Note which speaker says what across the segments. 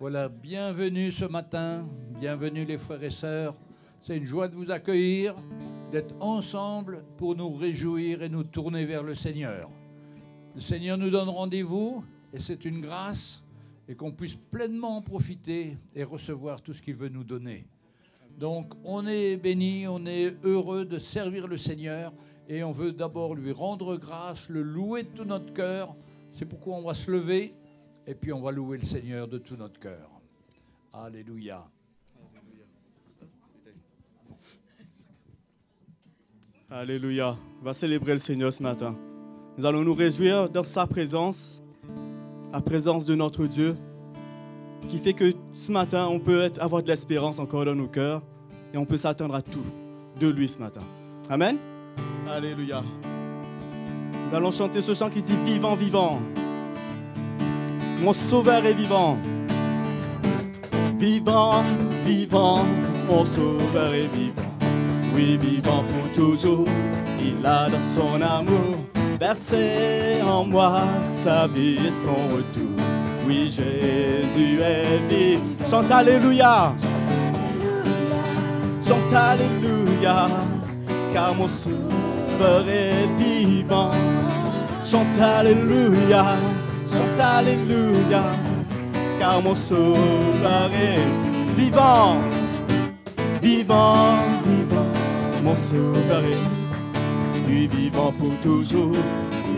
Speaker 1: Voilà, bienvenue ce matin, bienvenue les frères et sœurs. C'est une joie de vous accueillir, d'être ensemble pour nous réjouir et nous tourner vers le Seigneur. Le Seigneur nous donne rendez-vous et c'est une grâce et qu'on puisse pleinement en profiter et recevoir tout ce qu'il veut nous donner. Donc on est bénis, on est heureux de servir le Seigneur et on veut d'abord lui rendre grâce, le louer de tout notre cœur. C'est pourquoi on va se lever et puis on va louer le Seigneur de tout notre cœur. Alléluia.
Speaker 2: Alléluia. On va célébrer le Seigneur ce matin. Nous allons nous réjouir dans sa présence, la présence de notre Dieu, qui fait que ce matin, on peut avoir de l'espérance encore dans nos cœurs et on peut s'attendre à tout de lui ce matin. Amen. Alléluia. Nous allons chanter ce chant qui dit « Vivant, vivant ». Mon sauveur est vivant. Vivant, vivant, mon sauveur est vivant. Oui, vivant pour toujours, il a dans son amour versé en moi sa vie et son retour. Oui, Jésus est vivant. Chante Alléluia. Chante Alléluia, car mon sauveur est vivant. Chante Alléluia. Chante Alléluia, car mon sauveur est vivant. Vivant, vivant, mon sauveur est lui vivant pour toujours.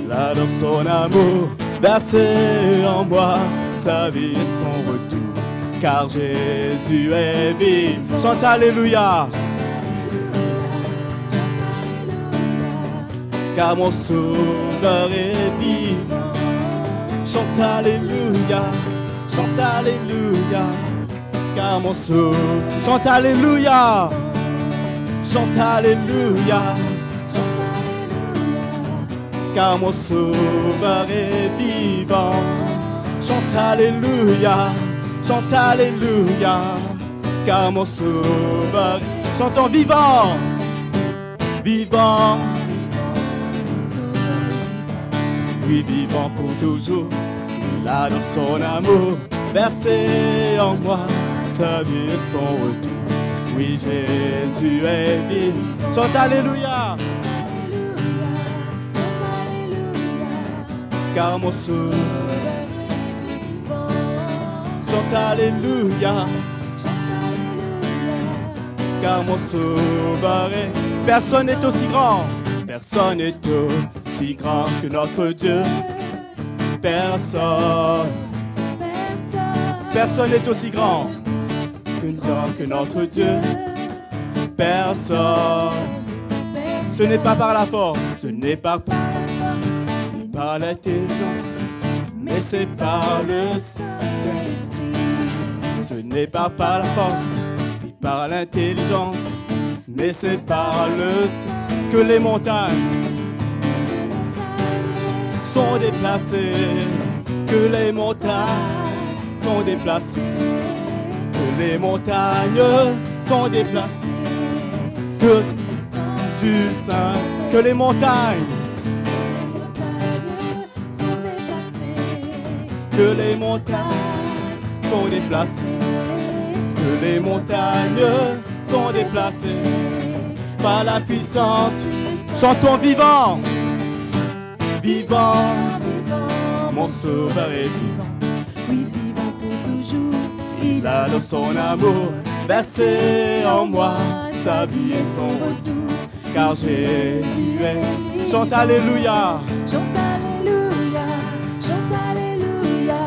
Speaker 2: Il a dans son amour versé en moi sa vie et son retour. Car Jésus est vivant. Chante Alléluia. Car mon sauveur est vivant. Chante Alléluia, chante Alléluia, car mon sauveur. Chante Alléluia, chante Alléluia, car mon sauveur est vivant. Chante Alléluia, chante Alléluia, car mon sauveur. Chantons vivant, vivant. Lui vivant pour toujours, il a dans son amour versé en moi sa vie et son retour. Oui, Jésus est vivant. Chante Alléluia. Car mon sauveur est vivant. Chante Alléluia. Car mon sauveur est. Personne n'est aussi grand. Personne n'est aussi grand que notre Dieu. Personne. Personne n'est aussi grand que notre Dieu. Personne. Ce n'est pas par la force, ce n'est pas par l'intelligence, mais c'est par le Saint-Esprit. Ce n'est pas par la force, ni par l'intelligence, mais c'est par le Saint-Esprit que les montagnes sont déplacées, que les montagnes sont déplacées, que les montagnes sont déplacées, que du Saint, que les montagnes sont déplacées, que les montagnes sont déplacées, que les montagnes sont déplacées par la puissance. Chantons vivant, vivant, mon sauveur est vivant. Oui, vivant pour toujours. Il a dans son amour versé en moi sa vie et son retour. Car Jésus est. Chante Alléluia.
Speaker 3: Chante Alléluia, chante Alléluia,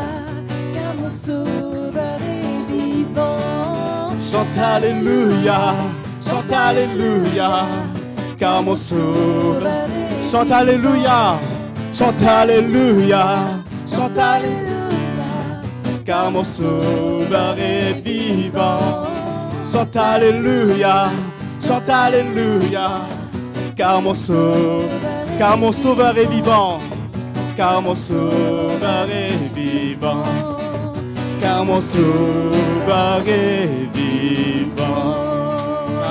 Speaker 3: car mon sauveur est vivant.
Speaker 2: Chante Alléluia. Chante Alléluia, car mon sauveur est. Chante Alléluia, chante Alléluia, chante Alléluia, car mon sauveur est vivant. Chante Alléluia, chante Alléluia, car mon sauveur est vivant. Car mon sauveur est vivant. Car mon sauveur est vivant.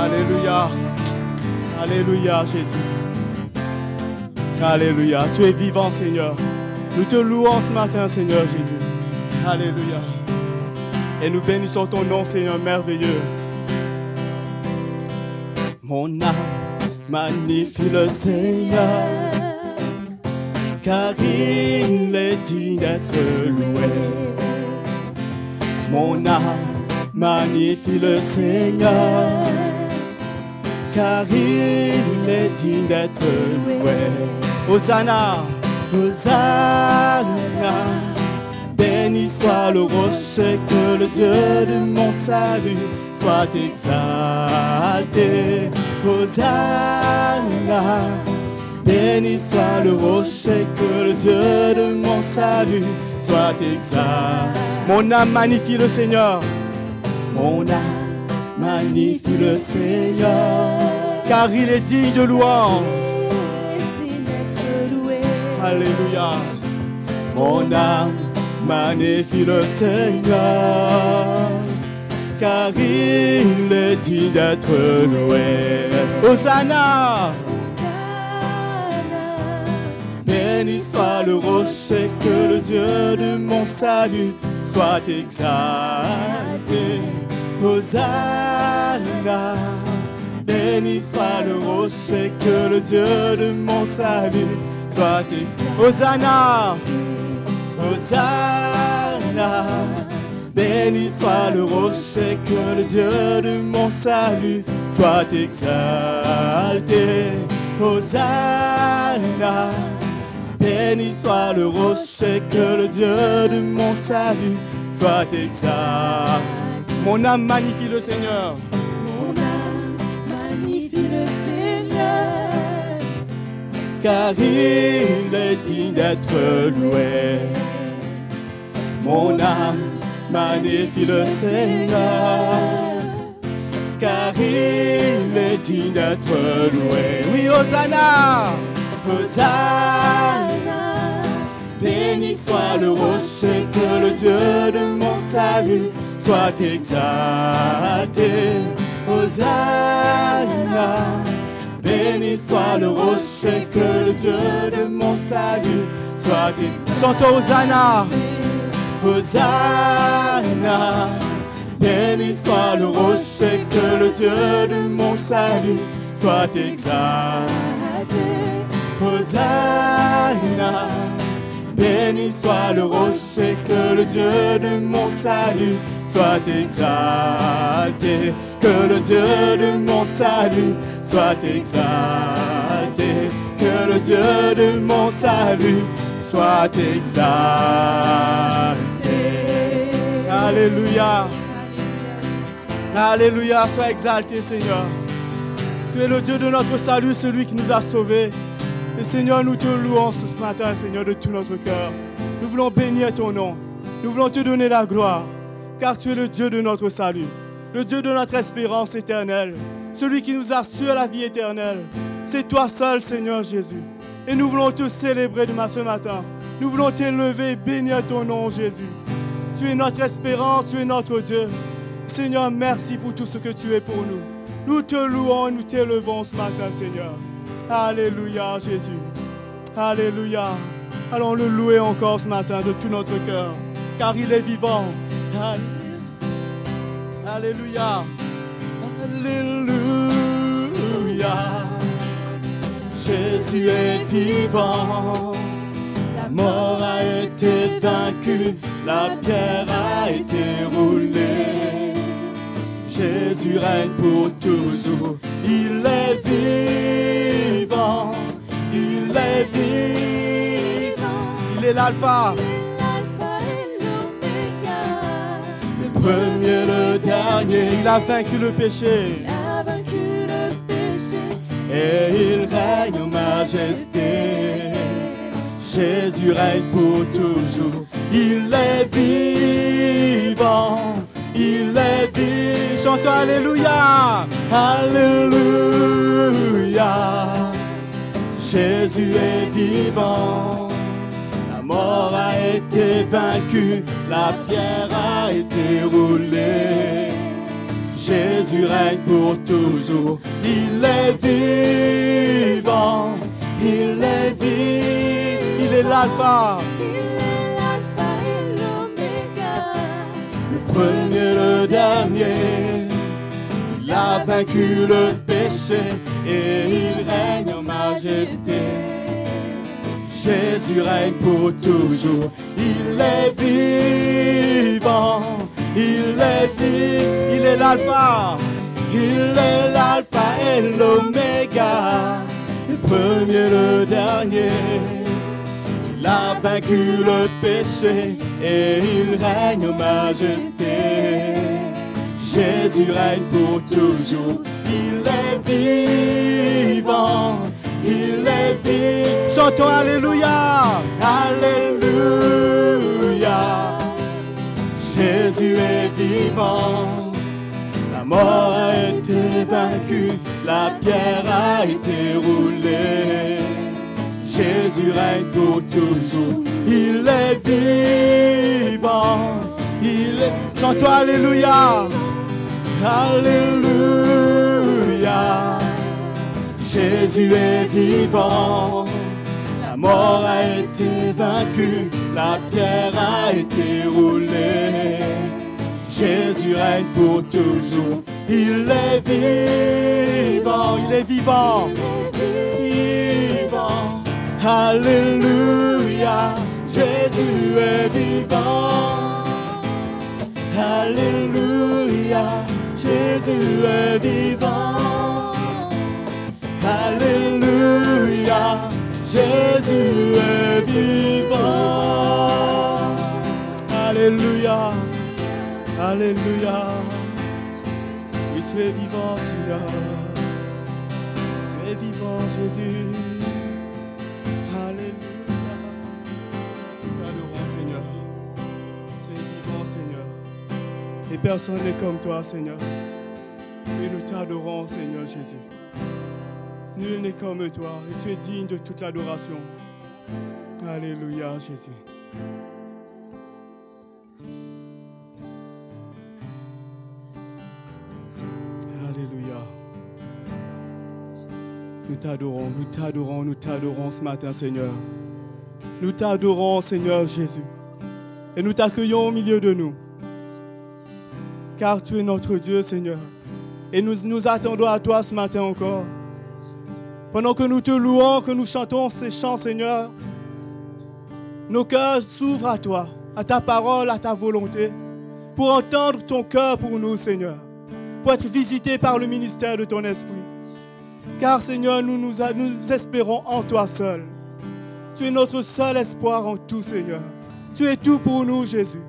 Speaker 2: Alléluia, alléluia Jésus. Alléluia, tu es vivant Seigneur. Nous te louons ce matin Seigneur Jésus. Alléluia. Et nous bénissons ton nom, Seigneur merveilleux. Mon âme magnifie le Seigneur, car il est digne d'être loué. Mon âme magnifie le Seigneur, car il est digne d'être loué. Hosanna, Hosanna, béni soit le rocher, que le Dieu de mon salut soit exalté. Hosanna, béni soit le rocher, que le Dieu de mon salut soit exalté. Mon âme magnifie le Seigneur. Mon âme magnifie le Seigneur, car il est digne de louange.
Speaker 3: Il est digne d'être loué.
Speaker 2: Alléluia. Mon âme magnifie le Seigneur, car il est digne d'être loué. Hosanna, béni soit le rocher, que le Dieu de mon salut soit exalté. Hosanna, béni soit le rocher, que le Dieu de mon salut soit exalté. Hosanna, Hosanna, béni soit le rocher, que le Dieu de mon salut soit exalté. Hosanna, béni soit le rocher, que le Dieu de mon salut soit exalté. Mon âme magnifie le Seigneur.
Speaker 3: Mon âme magnifie le Seigneur,
Speaker 2: car il est digne d'être loué. Mon âme magnifie le Seigneur, car il est digne d'être loué. Oui, Hosanna, Hosanna, béni soit le rocher, que le Dieu de mon salut soit exalté. Hosanna, béni soit le rocher, que le Dieu de mon salut soit exalté. Chantons Hosanna, Hosanna, béni soit le rocher, que le Dieu de mon salut soit exalté. Hosanna, béni soit le rocher, que le Dieu de mon salut soit exalté. Que le Dieu de mon salut soit exalté. Que le Dieu de mon salut soit exalté. Alléluia. Alléluia, sois exalté, Seigneur. Tu es le Dieu de notre salut, celui qui nous a sauvés. Et Seigneur, nous te louons ce matin, Seigneur, de tout notre cœur. Nous voulons bénir ton nom. Nous voulons te donner la gloire, car tu es le Dieu de notre salut, le Dieu de notre espérance éternelle, celui qui nous assure la vie éternelle. C'est toi seul, Seigneur Jésus. Et nous voulons te célébrer ce matin. Nous voulons t'élever et bénir ton nom, Jésus. Tu es notre espérance, tu es notre Dieu. Seigneur, merci pour tout ce que tu es pour nous. Nous te louons et nous t'élevons ce matin, Seigneur. Alléluia, Jésus. Alléluia. Allons le louer encore ce matin de tout notre cœur, car il est vivant. Alléluia. Alléluia. Jésus est vivant. La mort a été vaincue, la pierre a été roulée. Jésus règne pour toujours. Il est vivant. Il est vivant. Il est l'alpha. Le premier, le dernier. Il a vaincu le péché. Et il règne en majesté. Jésus règne pour toujours. Il est vivant. Il est vivant. Chantons Alléluia. Alléluia. Jésus est vivant. La mort a été vaincue. La pierre a été roulée. Jésus règne pour toujours. Il est vivant. Il est vivant. Il est l'alpha.
Speaker 3: Il est l'alpha et l'oméga.
Speaker 2: le premier, le dernier. Il a vaincu le péché et il règne en majesté. Jésus règne pour toujours, il est vivant, il est l'alpha, et l'oméga, le premier, le dernier. Il a vaincu le péché et il règne en majesté. Jésus règne pour toujours, il est vivant, il est vivant. Chantons Alléluia, Alléluia. Jésus est vivant, la mort a été vaincue, la pierre a été roulée. Jésus règne pour toujours, il est vivant, il est... Chantons Alléluia, Alléluia. Jésus est vivant, la mort a été vaincue, la pierre a été roulée. Jésus règne pour toujours, il est vivant, il est vivant, vivant. Alléluia, Jésus est vivant. Alléluia, Jésus est vivant. Alléluia, Jésus est vivant. Alléluia, Alléluia. Oui, tu es vivant, Seigneur. Tu es vivant, Jésus. Alléluia. Nous t'adorons, Seigneur. Tu es vivant, Seigneur. Et personne n'est comme toi, Seigneur. Et nous t'adorons, Seigneur Jésus. Nul n'est comme toi et tu es digne de toute l'adoration. Alléluia, Jésus. Alléluia. Nous t'adorons, nous t'adorons, nous t'adorons ce matin, Seigneur. Nous t'adorons, Seigneur Jésus. Et nous t'accueillons au milieu de nous. Car tu es notre Dieu, Seigneur. Et nous nous attendons à toi ce matin encore. Pendant que nous te louons, que nous chantons ces chants, Seigneur, nos cœurs s'ouvrent à toi, à ta parole, à ta volonté, pour entendre ton cœur pour nous, Seigneur, pour être visités par le ministère de ton esprit. Car, Seigneur, nous espérons en toi seul. Tu es notre seul espoir en tout, Seigneur. Tu es tout pour nous, Jésus.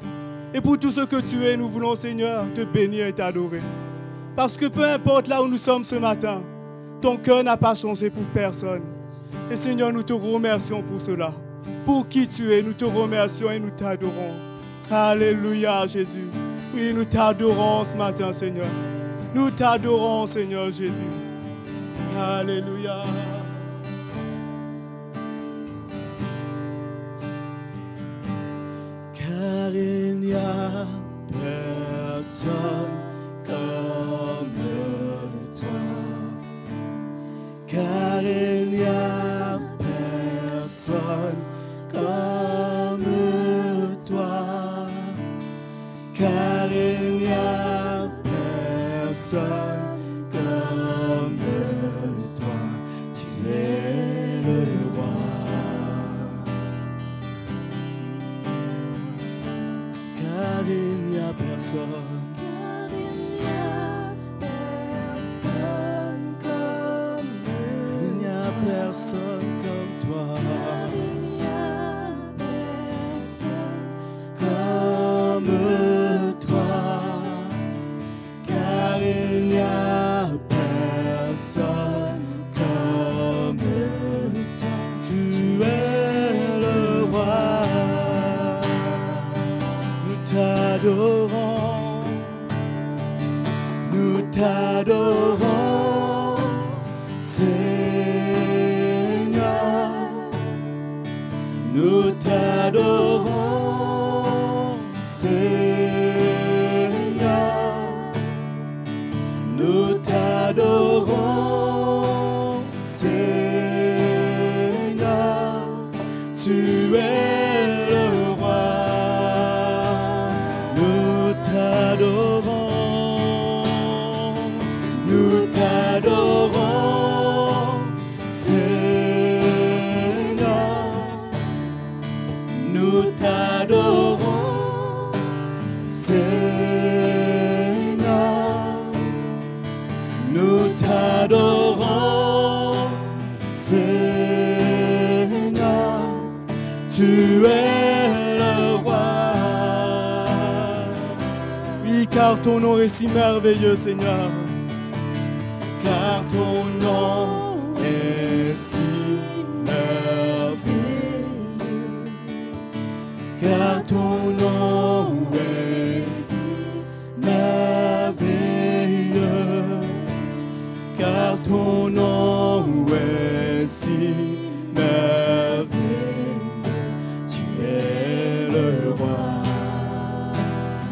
Speaker 2: Et pour tout ce que tu es, nous voulons, Seigneur, te bénir et t'adorer. Parce que peu importe là où nous sommes ce matin, ton cœur n'a pas changé pour personne. Et Seigneur, nous te remercions pour cela. Pour qui tu es, nous te remercions et nous t'adorons. Alléluia, Jésus. Oui, nous t'adorons ce matin, Seigneur. Nous t'adorons, Seigneur Jésus. Alléluia. Car il n'y a personne comme toi. Car il n'y a personne comme toi. Car il n'y a personne comme toi. Tu es le roi. Car il n'y a personne. Personne comme toi. Il n'y a personne comme toi. Car il n'y a personne comme toi. Tu es le roi. Nous t'adorons. Nous t'adorons. Nous t'adorons, Seigneur. Nous t'adorons, Seigneur. Tu es le roi. Nous nous t'adorons, Seigneur, nous t'adorons, Seigneur, nous t'adorons, Seigneur, tu es le roi. Oui, car ton nom est si merveilleux, Seigneur. Car ton nom est si merveilleux. Car ton nom est si merveilleux. Car ton nom est si merveilleux. Tu es le roi.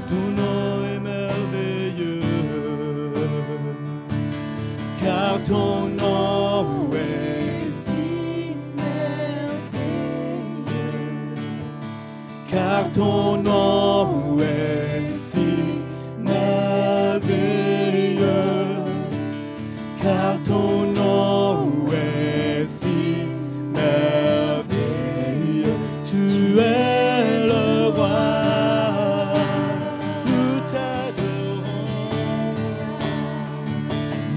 Speaker 2: Ton nom est merveilleux. Car ton nom est si merveilleux. Car ton nom est si merveilleux. Car ton nom est si merveilleux. Tu es le roi.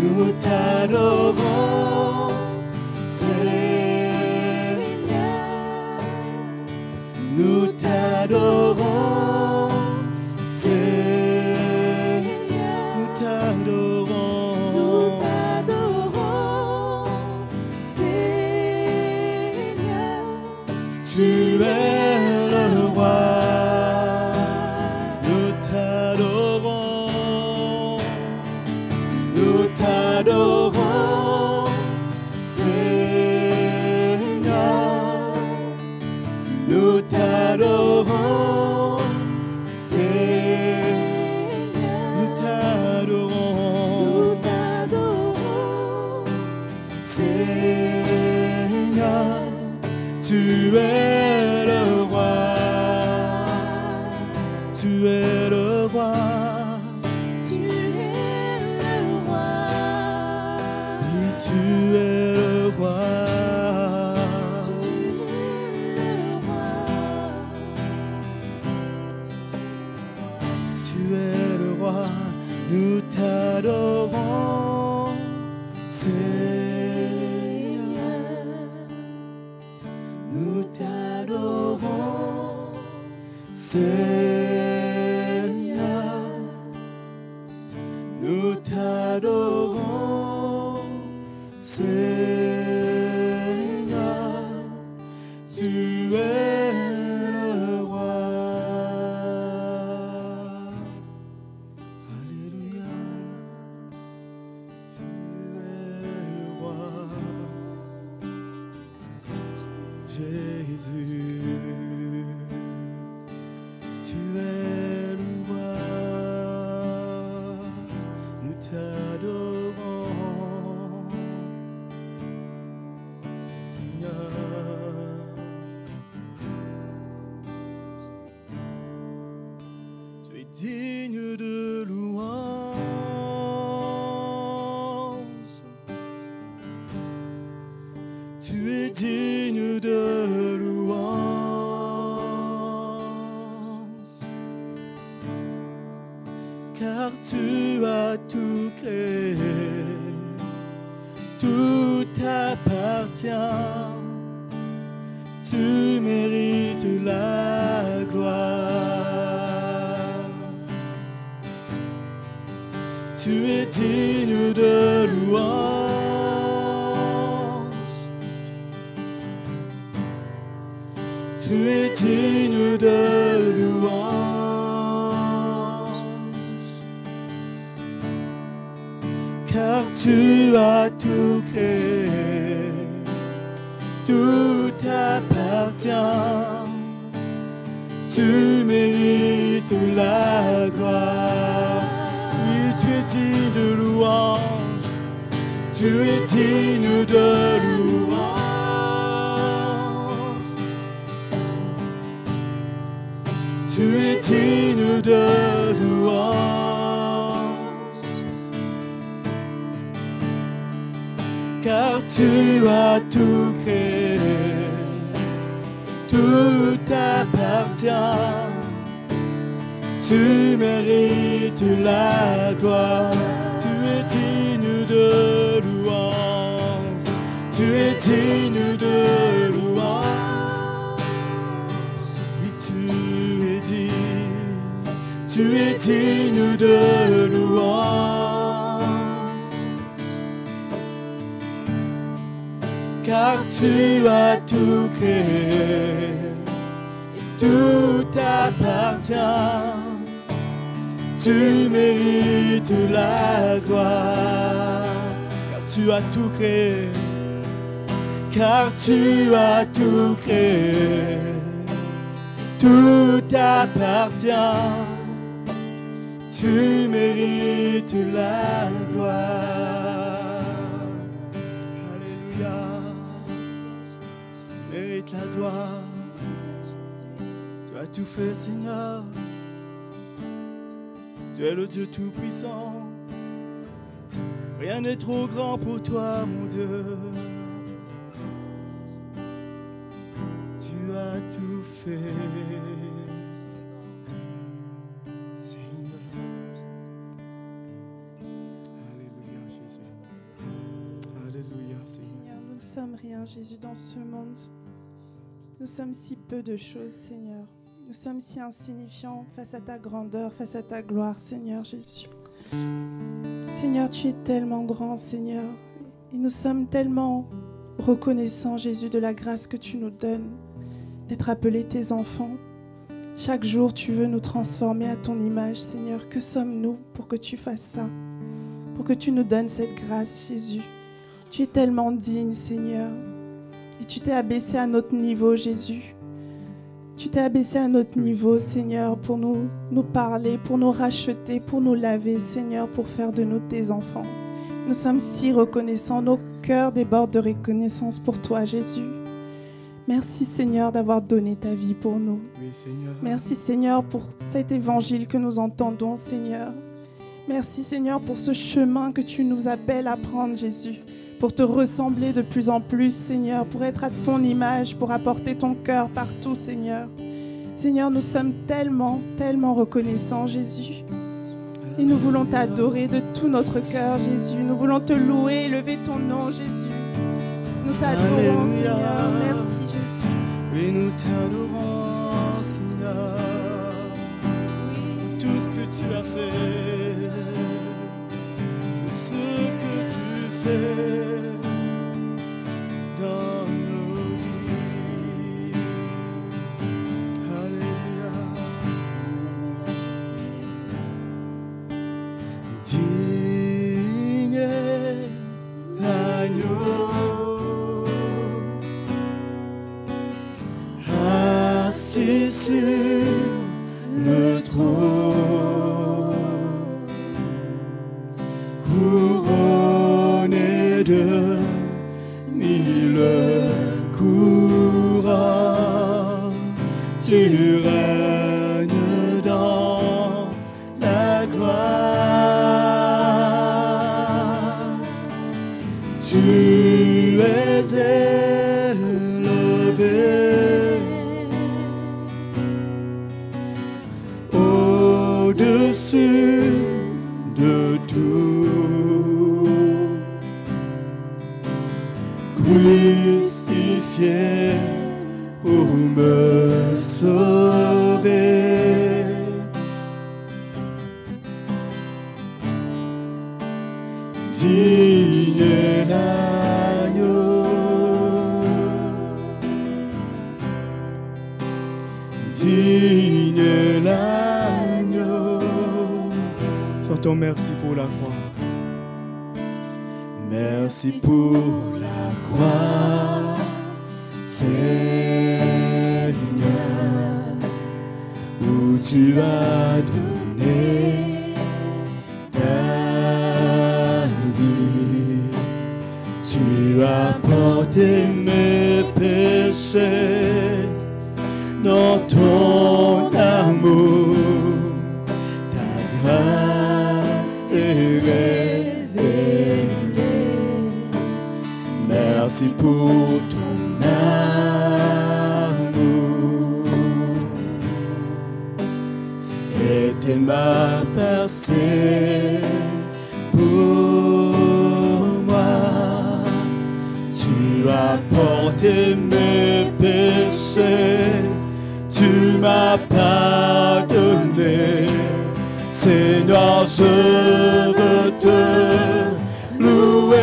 Speaker 2: Nous t'adorons, Seigneur. Nous t'adorons, Seigneur. Nous t'adorons,
Speaker 3: Seigneur.
Speaker 2: tu es le roi. Nous t'adorons, nous t'adorons, Seigneur. Nous t'adorons, Seigneur. Nous t'adorons, Seigneur. Tu es le roi. Tu es le roi.
Speaker 3: Tu es le roi.
Speaker 2: Oui, tu es le roi.
Speaker 3: Tu es le roi.
Speaker 2: Tu es le roi. Nous t'adorons, Seigneur. Nous t'adorons, Seigneur. Nous t'adorons, Seigneur. Tu es le roi. Alléluia. Tu es le roi. Jésus. Tu es le roi. Nous t'adorons, Seigneur. Tu es digne de louange. Tu es digne de louange. Car tu as tout créé, tout t'appartient. Tu mérites la gloire. Tu es digne de louange. Tu es digne de louange. Car tu as tout créé, tout t'appartient. Tu mérites la gloire. Oui, tu es digne de louange. Tu es digne de louange. Tu es digne de louange. tu as tout créé, tout t'appartient. Tu mérites la gloire, tu es digne de louange, tu es digne de louange. Oui, tu es digne de louange. Car tu as tout créé, tout t'appartient. Tu mérites la gloire, car tu as tout créé, car tu as tout créé, tout t'appartient. Tu mérites la gloire. Alléluia. Tu mérites la gloire. Tu as tout fait, Seigneur. Tu es le Dieu Tout-Puissant. Rien n'est trop grand pour toi, mon Dieu. Tu as tout fait, Seigneur. Alléluia, Jésus. Alléluia, Seigneur.
Speaker 3: Seigneur, nous ne sommes rien, Jésus, dans ce monde. Nous sommes si peu de choses, Seigneur. Nous sommes si insignifiants face à ta grandeur, face à ta gloire, Seigneur Jésus. Seigneur, tu es tellement grand, Seigneur. Et nous sommes tellement reconnaissants, Jésus, de la grâce que tu nous donnes d'être appelés tes enfants. Chaque jour, tu veux nous transformer à ton image, Seigneur. Que sommes-nous pour que tu fasses ça? Pour que tu nous donnes cette grâce, Jésus. Tu es tellement digne, Seigneur. Et tu t'es abaissé à notre niveau, Jésus. Tu t'es abaissé à notre niveau, Seigneur, pour nous parler, pour nous racheter, pour nous laver, Seigneur, pour faire de nous tes enfants. Nous sommes si reconnaissants, nos cœurs débordent de reconnaissance pour toi, Jésus. Merci, Seigneur, d'avoir donné ta vie pour nous.
Speaker 2: Oui, Seigneur.
Speaker 3: Merci, Seigneur, pour cet évangile que nous entendons, Seigneur. Merci, Seigneur, pour ce chemin que tu nous appelles à prendre, Jésus. Pour te ressembler de plus en plus, Seigneur, pour être à ton image, pour apporter ton cœur partout, Seigneur. Seigneur, nous sommes tellement, tellement reconnaissants, Jésus. Et nous voulons t'adorer de tout notre cœur, Jésus. Nous voulons te louer, élever ton nom, Jésus. Nous t'adorons,
Speaker 2: Alléluia.
Speaker 3: Seigneur. Merci, Jésus.
Speaker 2: Oui, nous t'adorons, Seigneur. Tout ce que tu as fait, tout ce que tu fais dans nos vies. Alléluia. Digne est l'agneau, assis sur le trône, couronné de 1000 couronnes, tu règnes dans la gloire. Tu es élevé au-dessus de tout, crucifié pour me sauver. Digne est l'agneau, digne est l'agneau. Chantons merci pour la croix. Merci pour la croix, Seigneur, où tu as donné ta vie. Tu as porté mes péchés dans ton amour. Ta grâce est révélée. merci pour ton amour. Et tu m'as percé pour moi. Tu as porté mes péchés. Tu m'as pardonné. Seigneur, je veux te louer.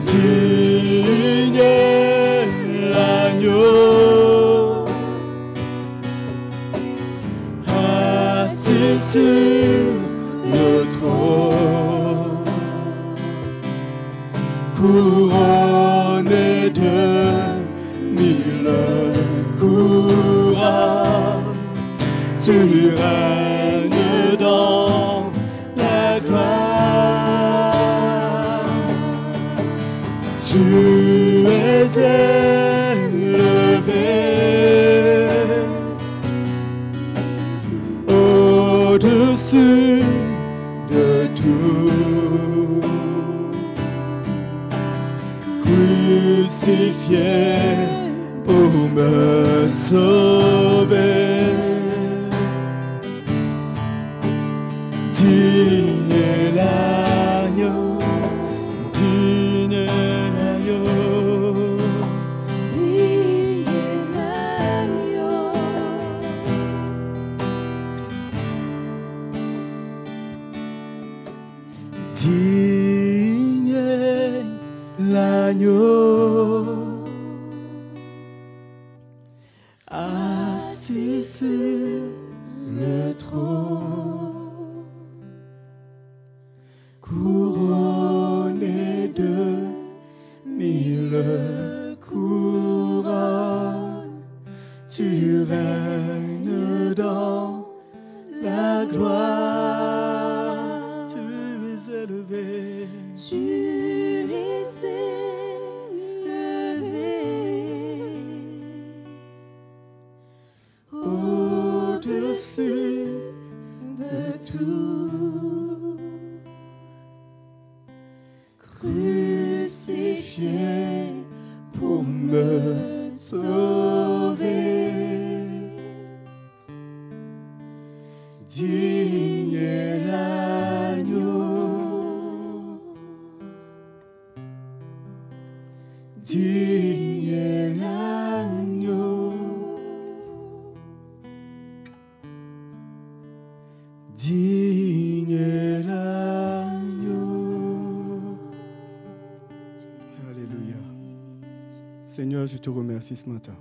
Speaker 2: Digne est l'agneau, assis sur le trône, couronné de 1000 couronnes. Tu règnes dans la gloire. Tu es élevé au-dessus de tout. Crucifié pour me sauver. Digne est l'agneau, digne est l'agneau,
Speaker 4: digne est l'agneau.
Speaker 2: Digne est l'agneau, assis sur le trône, couronné de 1000 couronnes. Tu règnes dans la gloire. Tu es élevé.
Speaker 4: Tu es élevé
Speaker 2: au-dessus de tout. Crucifié pour me sauver. Digne est l'agneau, digne est l'agneau, digne est l'agneau. Alléluia. Seigneur, je te remercie ce matin.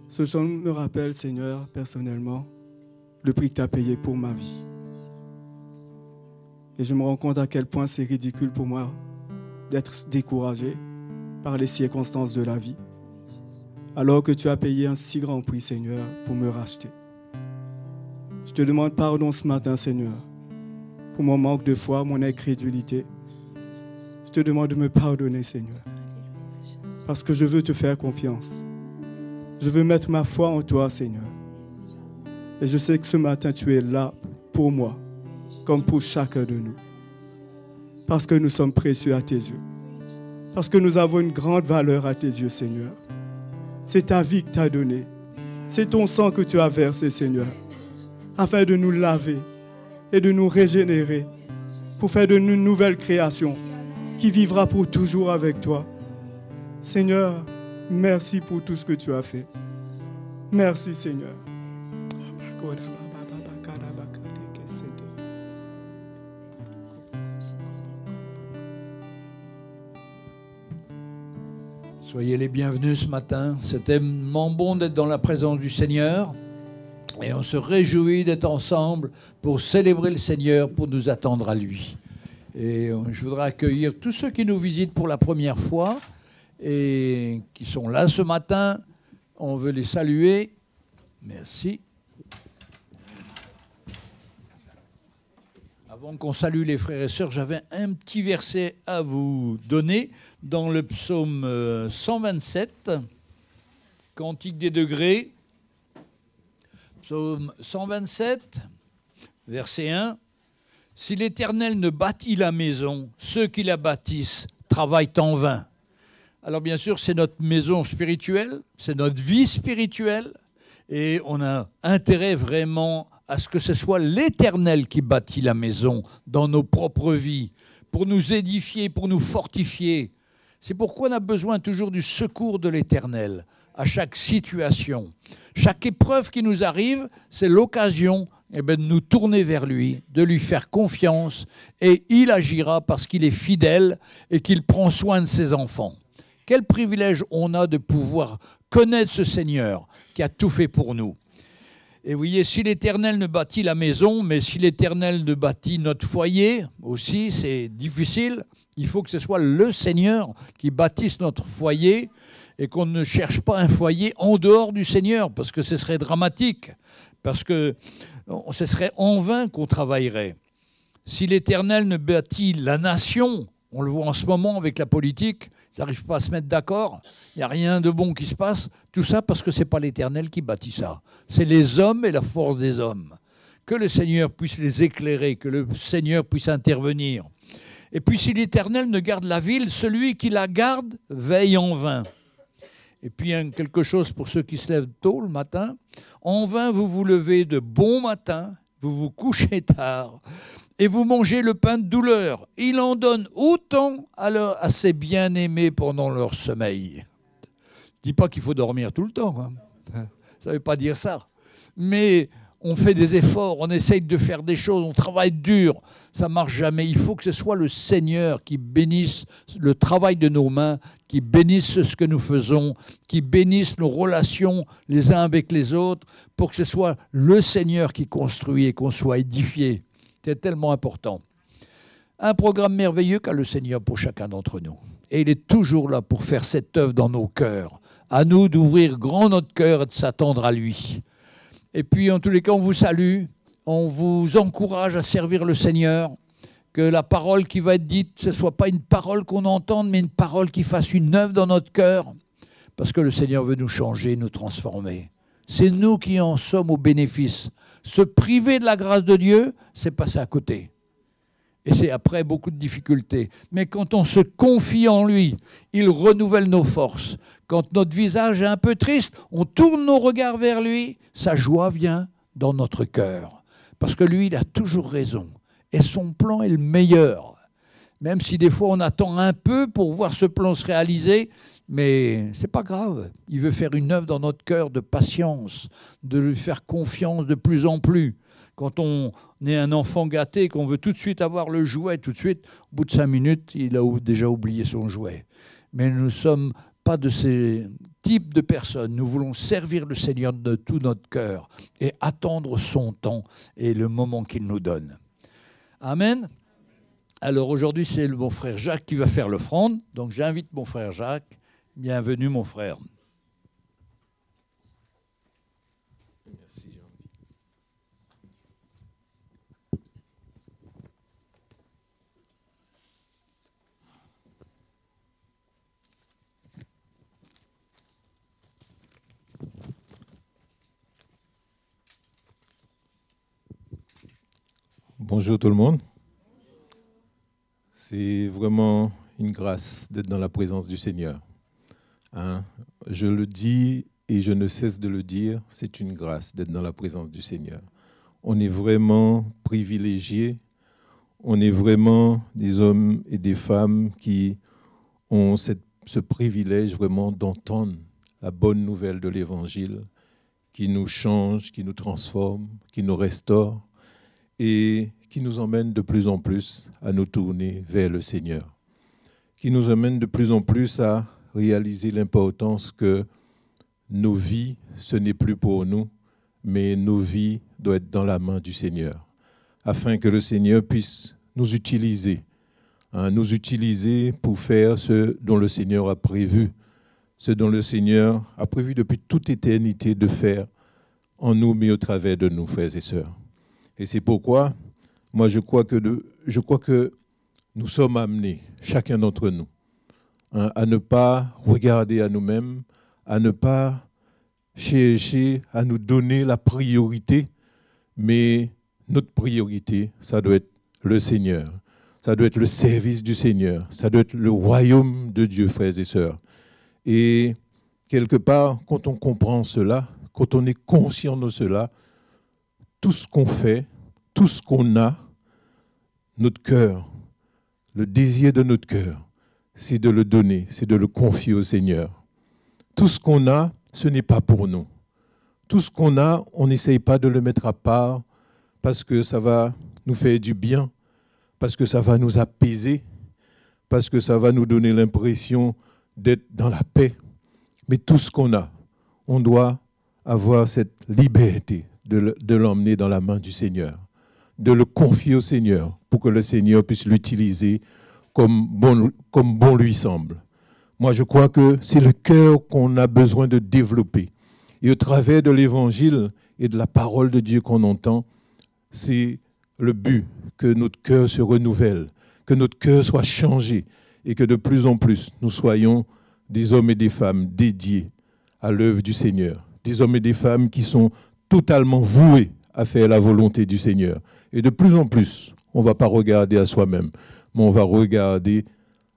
Speaker 2: Ce chant me rappelle, Seigneur, personnellement, le prix que tu as payé pour ma vie. Et je me rends compte à quel point c'est ridicule pour moi d'être découragé par les circonstances de la vie, alors que tu as payé un si grand prix, Seigneur, pour me racheter. Je te demande pardon ce matin, Seigneur, pour mon manque de foi, mon incrédulité. Je te demande de me pardonner, Seigneur, parce que je veux te faire confiance. Je veux mettre ma foi en toi, Seigneur. Et je sais que ce matin, tu es là pour moi, comme pour chacun de nous. Parce que nous sommes précieux à tes yeux. Parce que nous avons une grande valeur à tes yeux, Seigneur. C'est ta vie que tu as donnée. C'est ton sang que tu as versé, Seigneur, afin de nous laver et de nous régénérer, pour faire de nous une nouvelle création qui vivra pour toujours avec toi. Seigneur, merci pour tout ce que tu as fait. Merci, Seigneur.
Speaker 1: Soyez les bienvenus ce matin. C'est tellement bon d'être dans la présence du Seigneur. Et on se réjouit d'être ensemble pour célébrer le Seigneur, pour nous attendre à lui. Et je voudrais accueillir tous ceux qui nous visitent pour la première fois et qui sont là ce matin. On veut les saluer. Merci. Avant qu'on salue les frères et sœurs, j'avais un petit verset à vous donner dans le psaume 127, Cantique des degrés. Psaume 127, verset 1. Si l'Éternel ne bâtit la maison, ceux qui la bâtissent travaillent en vain. Alors bien sûr, c'est notre maison spirituelle, c'est notre vie spirituelle, et on a intérêt vraiment à ce que ce soit l'Éternel qui bâtit la maison dans nos propres vies, pour nous édifier, pour nous fortifier. C'est pourquoi on a besoin toujours du secours de l'Éternel à chaque situation. Chaque épreuve qui nous arrive, c'est l'occasion de nous tourner vers lui, de lui faire confiance, et il agira parce qu'il est fidèle et qu'il prend soin de ses enfants. Quel privilège on a de pouvoir connaître ce Seigneur qui a tout fait pour nous. Et vous voyez, si l'Éternel ne bâtit la maison, mais si l'Éternel ne bâtit notre foyer, aussi c'est difficile. Il faut que ce soit le Seigneur qui bâtisse notre foyer et qu'on ne cherche pas un foyer en dehors du Seigneur, parce que ce serait dramatique, parce que ce serait en vain qu'on travaillerait. Si l'Éternel ne bâtit la nation, on le voit en ce moment avec la politique, ils n'arrivent pas à se mettre d'accord, il n'y a rien de bon qui se passe, tout ça parce que ce n'est pas l'Éternel qui bâtit ça. C'est les hommes et la force des hommes. Que le Seigneur puisse les éclairer, que le Seigneur puisse intervenir. Et puis si l'Éternel ne garde la ville, celui qui la garde veille en vain. Et puis quelque chose pour ceux qui se lèvent tôt le matin. En vain vous vous levez de bon matin, vous vous couchez tard, et vous mangez le pain de douleur. Il en donne autant à ses bien-aimés pendant leur sommeil. Je ne dis pas qu'il faut dormir tout le temps, hein. Ça ne veut pas dire ça. Mais on fait des efforts, on essaye de faire des choses, on travaille dur. Ça ne marche jamais. Il faut que ce soit le Seigneur qui bénisse le travail de nos mains, qui bénisse ce que nous faisons, qui bénisse nos relations les uns avec les autres, pour que ce soit le Seigneur qui construit et qu'on soit édifié. C'est tellement important. Un programme merveilleux qu'a le Seigneur pour chacun d'entre nous. Et il est toujours là pour faire cette œuvre dans nos cœurs. À nous d'ouvrir grand notre cœur et de s'attendre à lui. Et puis, en tous les cas, on vous salue. On vous encourage à servir le Seigneur. Que la parole qui va être dite, ce ne soit pas une parole qu'on entende, mais une parole qui fasse une œuvre dans notre cœur. Parce que le Seigneur veut nous changer, nous transformer. C'est nous qui en sommes au bénéfice. Se priver de la grâce de Dieu, c'est passer à côté. Et c'est après beaucoup de difficultés. Mais quand on se confie en lui, il renouvelle nos forces. Quand notre visage est un peu triste, on tourne nos regards vers lui, sa joie vient dans notre cœur. Parce que lui, il a toujours raison. Et son plan est le meilleur. Même si des fois on attend un peu pour voir ce plan se réaliser, mais ce n'est pas grave. Il veut faire une œuvre dans notre cœur de patience, de lui faire confiance de plus en plus. Quand on est un enfant gâté, qu'on veut tout de suite avoir le jouet, tout de suite, au bout de 5 minutes, il a déjà oublié son jouet. Mais nous ne sommes pas de ces types de personnes. Nous voulons servir le Seigneur de tout notre cœur et attendre son temps et le moment qu'il nous donne. Amen. Alors aujourd'hui, c'est mon frère Jacques qui va faire l'offrande. Donc j'invite mon frère Jacques. Bienvenue mon frère.
Speaker 5: Merci Jean. Bonjour tout le monde. C'est vraiment une grâce d'être dans la présence du Seigneur. Hein? Je le dis et je ne cesse de le dire, c'est une grâce d'être dans la présence du Seigneur. On est vraiment privilégiés, on est vraiment des hommes et des femmes qui ont ce privilège vraiment d'entendre la bonne nouvelle de l'Évangile qui nous change, qui nous transforme, qui nous restaure et qui nous emmène de plus en plus à nous tourner vers le Seigneur, qui nous emmène de plus en plus à réaliser l'importance que nos vies, ce n'est plus pour nous, mais nos vies doivent être dans la main du Seigneur, afin que le Seigneur puisse nous utiliser pour faire ce dont le Seigneur a prévu, ce dont le Seigneur a prévu depuis toute éternité de faire en nous, mais au travers de nous, frères et sœurs. Et c'est pourquoi, moi, je crois que nous sommes amenés, chacun d'entre nous, à ne pas regarder à nous-mêmes, à ne pas chercher à nous donner la priorité, mais notre priorité, ça doit être le Seigneur. Ça doit être le service du Seigneur. Ça doit être le royaume de Dieu, frères et sœurs. Et quelque part, quand on comprend cela, quand on est conscient de cela, tout ce qu'on fait, tout ce qu'on a, notre cœur, le désir de notre cœur, c'est de le donner, c'est de le confier au Seigneur. Tout ce qu'on a, ce n'est pas pour nous. Tout ce qu'on a, on n'essaye pas de le mettre à part parce que ça va nous faire du bien, parce que ça va nous apaiser, parce que ça va nous donner l'impression d'être dans la paix. Mais tout ce qu'on a, on doit avoir cette liberté de l'emmener dans la main du Seigneur, de le confier au Seigneur pour que le Seigneur puisse l'utiliser comme bon lui semble. Moi, je crois que c'est le cœur qu'on a besoin de développer. Et au travers de l'Évangile et de la parole de Dieu qu'on entend, c'est le but que notre cœur se renouvelle, que notre cœur soit changé et que de plus en plus, nous soyons des hommes et des femmes dédiés à l'œuvre du Seigneur, des hommes et des femmes qui sont totalement voués à faire la volonté du Seigneur. Et de plus en plus, on ne va pas regarder à soi-même, mais on va regarder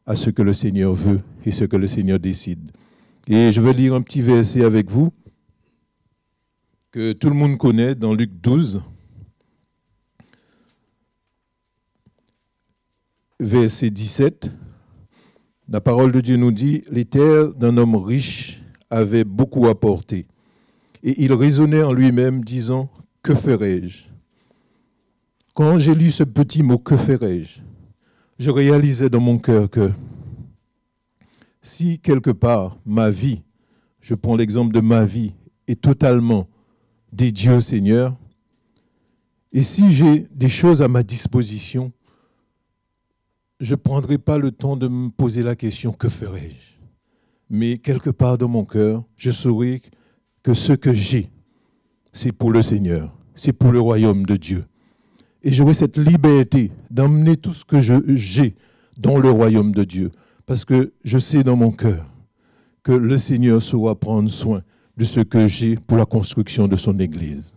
Speaker 5: à ce que le Seigneur veut et ce que le Seigneur décide. Et je vais lire un petit verset avec vous que tout le monde connaît dans Luc 12, verset 17. La parole de Dieu nous dit « Les terres d'un homme riche avaient beaucoup apporté. Et il raisonnait en lui-même, disant « Que ferai-je » Quand j'ai lu ce petit mot « Que ferai-je » je réalisais dans mon cœur que si quelque part ma vie, je prends l'exemple de ma vie, est totalement dédiée au Seigneur, et si j'ai des choses à ma disposition, je ne prendrai pas le temps de me poser la question « Que ferai-je » Mais quelque part dans mon cœur, je saurai que ce que j'ai, c'est pour le Seigneur, c'est pour le royaume de Dieu. Et j'aurai cette liberté d'emmener tout ce que j'ai dans le royaume de Dieu. Parce que je sais dans mon cœur que le Seigneur saura prendre soin de ce que j'ai pour la construction de son Église.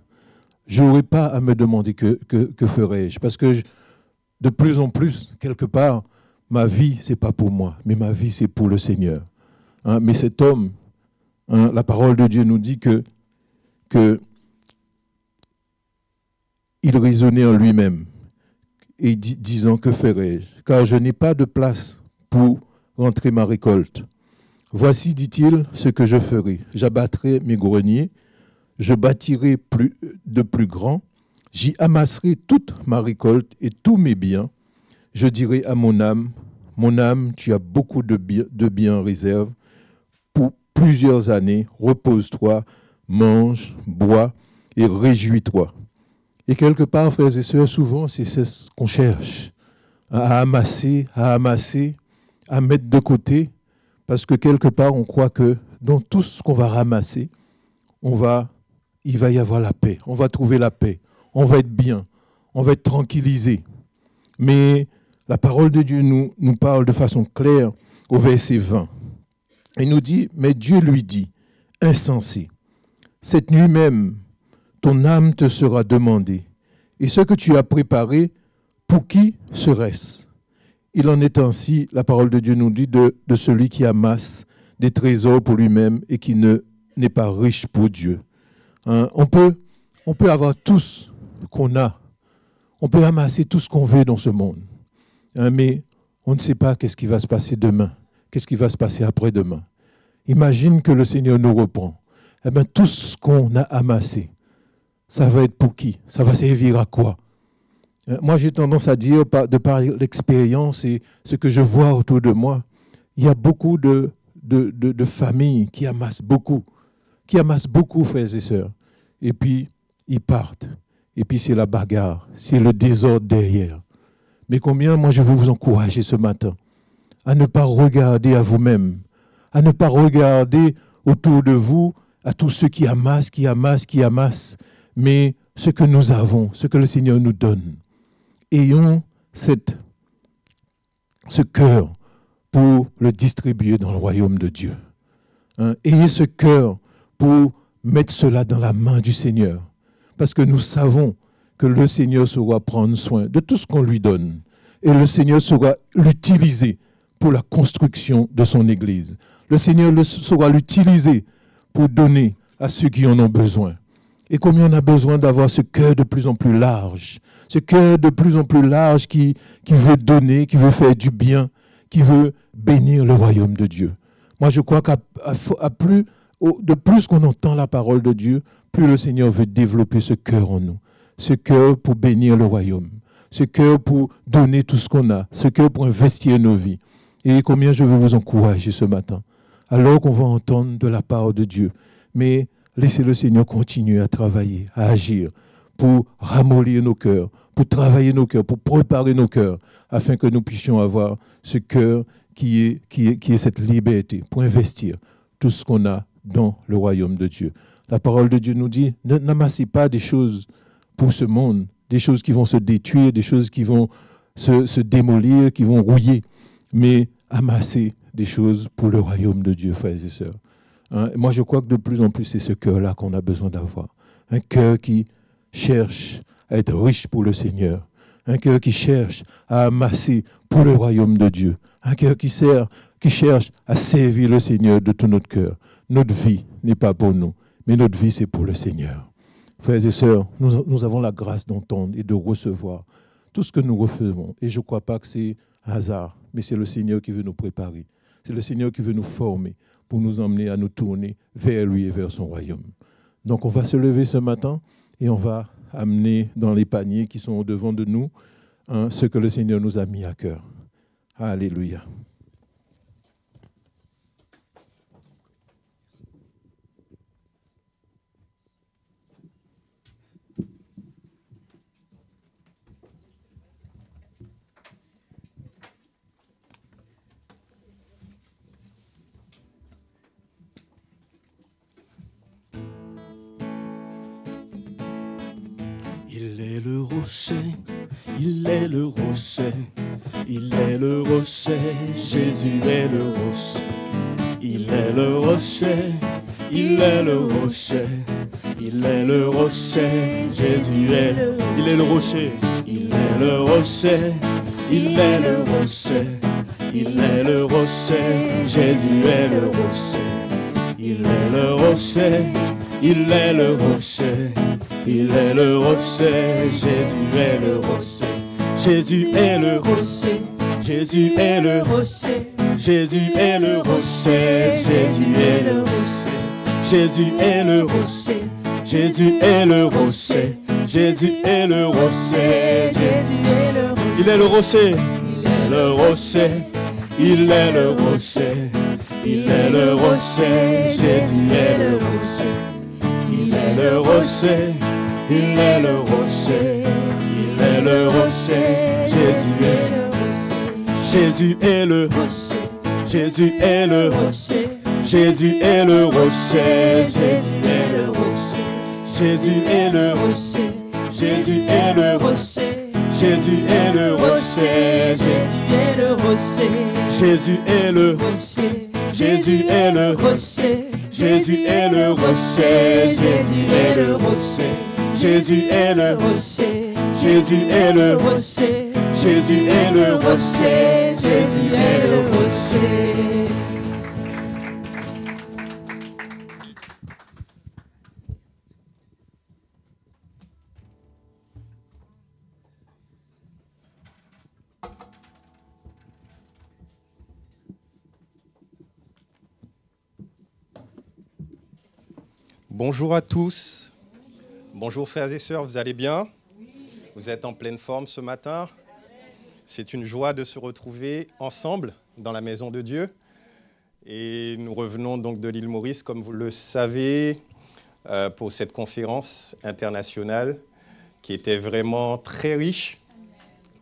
Speaker 5: Je n'aurai pas à me demander que ferai-je. Parce que de plus en plus, quelque part, ma vie, ce n'est pas pour moi, mais ma vie, c'est pour le Seigneur. Mais cet homme, la parole de Dieu nous dit que il raisonnait en lui-même et disant « Que ferai-je ? Car je n'ai pas de place pour rentrer ma récolte. Voici, dit-il, ce que je ferai. J'abattrai mes greniers, je bâtirai de plus grands, j'y amasserai toute ma récolte et tous mes biens. Je dirai à mon âme, tu as beaucoup de biens en réserve. Pour plusieurs années, repose-toi, mange, bois et réjouis-toi. » Et quelque part, frères et sœurs, souvent, c'est ce qu'on cherche, à amasser, à mettre de côté, parce que quelque part, on croit que dans tout ce qu'on va ramasser, il va y avoir la paix, on va trouver la paix, on va être bien, on va être tranquillisé. Mais la parole de Dieu nous parle de façon claire au verset 20. Il nous dit, mais Dieu lui dit, insensé, cette nuit même, ton âme te sera demandée. Et ce que tu as préparé, pour qui serait-ce ? Il en est ainsi, la parole de Dieu nous dit, de celui qui amasse des trésors pour lui-même et qui n'est pas riche pour Dieu. On peut avoir tout ce qu'on a. On peut amasser tout ce qu'on veut dans ce monde. Mais on ne sait pas qu'est-ce qui va se passer demain. Qu'est-ce qui va se passer après-demain. Imagine que le Seigneur nous reprend. Eh bien, tout ce qu'on a amassé, ça va être pour qui ? Ça va servir à quoi ? Moi, j'ai tendance à dire, de par l'expérience et ce que je vois autour de moi, il y a beaucoup de familles qui amassent beaucoup, frères et sœurs. Et puis, ils partent. Et puis, c'est la bagarre, c'est le désordre derrière. Mais combien, moi, je veux vous encourager ce matin à ne pas regarder à vous-même, à ne pas regarder autour de vous à tous ceux qui amassent, mais ce que nous avons, ce que le Seigneur nous donne. Ayons ce cœur pour le distribuer dans le royaume de Dieu. Ayez ce cœur pour mettre cela dans la main du Seigneur. Parce que nous savons que le Seigneur saura prendre soin de tout ce qu'on lui donne. Et le Seigneur saura l'utiliser pour la construction de son Église. Le Seigneur saura l'utiliser pour donner à ceux qui en ont besoin. Et combien on a besoin d'avoir ce cœur de plus en plus large, ce cœur de plus en plus large qui veut donner, qui veut faire du bien, qui veut bénir le royaume de Dieu. Moi, je crois de plus qu'on entend la parole de Dieu, plus le Seigneur veut développer ce cœur en nous, ce cœur pour bénir le royaume, ce cœur pour donner tout ce qu'on a, ce cœur pour investir nos vies. Et combien je veux vous encourager ce matin, alors qu'on va entendre de la part de Dieu. Mais laissez le Seigneur continuer à travailler, à agir, pour ramollir nos cœurs, pour travailler nos cœurs, pour préparer nos cœurs, afin que nous puissions avoir ce cœur qui est cette liberté, pour investir tout ce qu'on a dans le royaume de Dieu. La parole de Dieu nous dit, n'amassez pas des choses pour ce monde, des choses qui vont se détruire, des choses qui vont se démolir, qui vont rouiller, mais amassez des choses pour le royaume de Dieu, frères et sœurs. Moi, je crois que de plus en plus, c'est ce cœur-là qu'on a besoin d'avoir. Un cœur qui cherche à être riche pour le Seigneur. Un cœur qui cherche à amasser pour le royaume de Dieu. Un cœur qui cherche à servir le Seigneur de tout notre cœur. Notre vie n'est pas pour nous, mais notre vie, c'est pour le Seigneur. Frères et sœurs, nous avons la grâce d'entendre et de recevoir tout ce que nous recevons. Et je ne crois pas que c'est un hasard, mais c'est le Seigneur qui veut nous préparer. C'est le Seigneur qui veut nous former pour nous emmener à nous tourner vers lui et vers son royaume. Donc on va se lever ce matin et on va amener dans les paniers qui sont au-devant de nous ce que le Seigneur nous a mis à cœur. Alléluia.
Speaker 2: Il est le rocher, il est le rocher, il est le rocher, Jésus est le rocher. Il est le rocher, il est le rocher, il est le rocher, Jésus est le rocher. Il est le rocher, il est le rocher, il est le rocher, il est le rocher, Jésus est le rocher. Il est le rocher, il est le rocher. Il est le rocher, Jésus est le rocher. Jésus est le rocher, Jésus est le rocher. Jésus est le rocher, Jésus est le rocher. Jésus est le rocher, Jésus est le rocher. Jésus est le rocher, Jésus est le rocher. Il est le rocher, il est le rocher. Il est le rocher, il est le rocher. Jésus est le rocher. Il est le rocher. Il est le rocher, il est le rocher, Jésus est le rocher. Jésus est le rocher, Jésus est le rocher. Jésus est le rocher, Jésus est le rocher. Jésus est le rocher, Jésus est le rocher. Jésus est le rocher, Jésus est le rocher. Jésus est le rocher, Jésus est le rocher. Jésus est le rocher, Jésus est le rocher. Jésus est le rocher, Jésus est le rocher, Jésus est le rocher, Jésus est le rocher.
Speaker 6: Bonjour à tous. Bonjour frères et sœurs, vous allez bien? Vous êtes en pleine forme ce matin? C'est une joie de se retrouver ensemble dans la maison de Dieu. Et nous revenons donc de l'île Maurice, comme vous le savez, pour cette conférence internationale qui était vraiment très riche,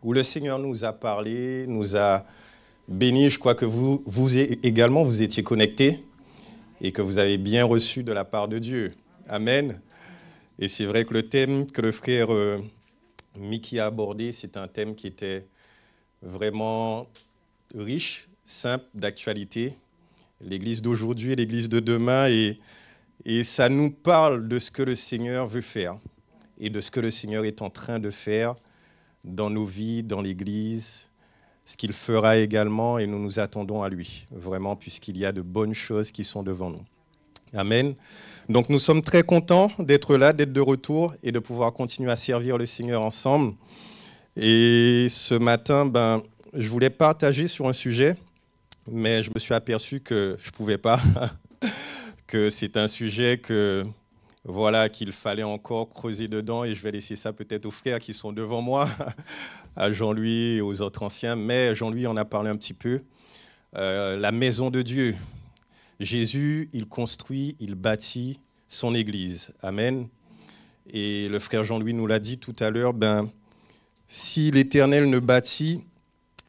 Speaker 6: où le Seigneur nous a parlé, nous a bénis. Je crois que vous également, vous étiez connectés et que vous avez bien reçu de la part de Dieu. Amen. Et c'est vrai que le thème que le frère Mickey a abordé, c'est un thème qui était vraiment riche, simple, d'actualité. L'Église d'aujourd'hui et l'Église de demain. Et ça nous parle de ce que le Seigneur veut faire. et de ce que le Seigneur est en train de faire dans nos vies, dans l'Église, ce qu'il fera également, et nous nous attendons à lui, vraiment, puisqu'il y a de bonnes choses qui sont devant nous. Amen. Donc nous sommes très contents d'être là, d'être de retour et de pouvoir continuer à servir le Seigneur ensemble. Et ce matin, je voulais partager sur un sujet, mais je me suis aperçu que je ne pouvais pas, que c'est un sujet qu'il fallait encore creuser dedans, et je vais laisser ça peut-être aux frères qui sont devant moi, à Jean-Louis et aux autres anciens, mais Jean-Louis en a parlé un petit peu. La maison de Dieu. Jésus, il construit, il bâtit son Église. Amen. Et le frère Jean-Louis nous l'a dit tout à l'heure, si l'Éternel ne bâtit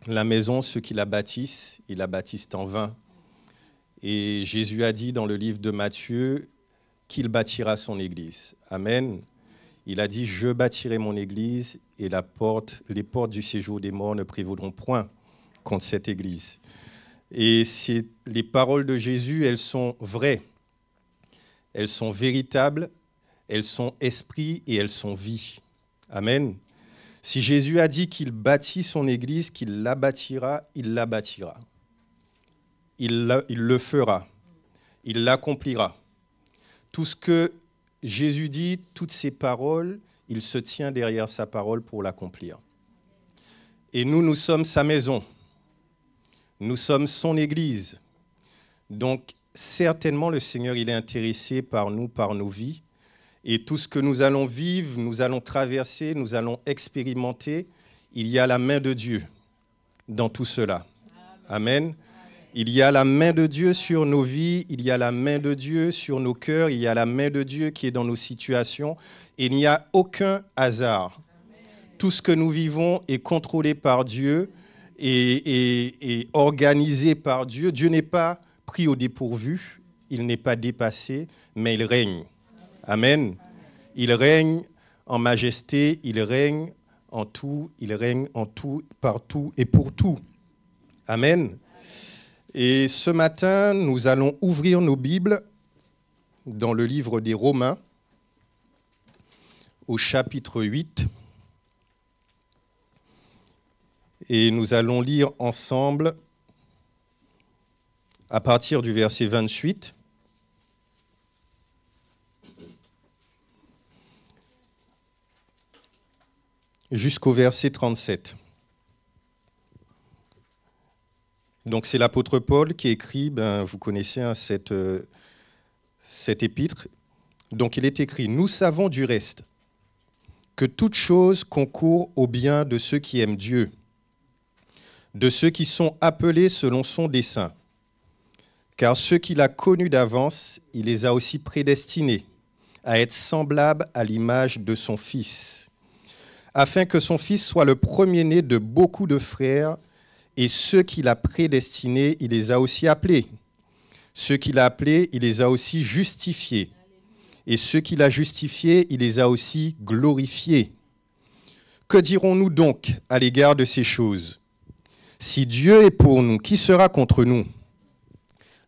Speaker 6: la maison, ceux qui la bâtissent, ils la bâtissent en vain. Et Jésus a dit dans le livre de Matthieu qu'il bâtira son Église. Amen. Il a dit « Je bâtirai mon Église et les portes du séjour des morts ne prévaudront point contre cette Église. » Et les paroles de Jésus, elles sont vraies, elles sont véritables, elles sont esprit et elles sont vie. Amen. Si Jésus a dit qu'il bâtit son Église, qu'il la bâtira, il la bâtira. Il le fera, il l'accomplira. Tout ce que Jésus dit, toutes ses paroles, il se tient derrière sa parole pour l'accomplir. Et nous sommes sa maison. Nous sommes son Église. Donc, certainement, le Seigneur, il est intéressé par nous, par nos vies. Et tout ce que nous allons vivre, nous allons traverser, nous allons expérimenter, il y a la main de Dieu dans tout cela. Amen. Il y a la main de Dieu sur nos vies, il y a la main de Dieu sur nos cœurs, il y a la main de Dieu qui est dans nos situations. Et il n'y a aucun hasard. Tout ce que nous vivons est contrôlé par Dieu et organisé par Dieu. Dieu n'est pas pris au dépourvu, il n'est pas dépassé, mais il règne. Amen. Il règne en majesté, il règne en tout, partout et pour tout. Amen. Et ce matin, nous allons ouvrir nos Bibles dans le livre des Romains, au chapitre 8. Et nous allons lire ensemble à partir du verset 28. Jusqu'au verset 37. Donc c'est l'apôtre Paul qui écrit, vous connaissez cet épître. Donc il est écrit « Nous savons du reste que toute chose concourt au bien de ceux qui aiment Dieu, de ceux qui sont appelés selon son dessein. Car ceux qu'il a connus d'avance, il les a aussi prédestinés à être semblables à l'image de son Fils, afin que son Fils soit le premier-né de beaucoup de frères. Et ceux qu'il a prédestinés, il les a aussi appelés. Ceux qu'il a appelés, il les a aussi justifiés. Et ceux qu'il a justifiés, il les a aussi glorifiés. Que dirons-nous donc à l'égard de ces choses? Si Dieu est pour nous, qui sera contre nous?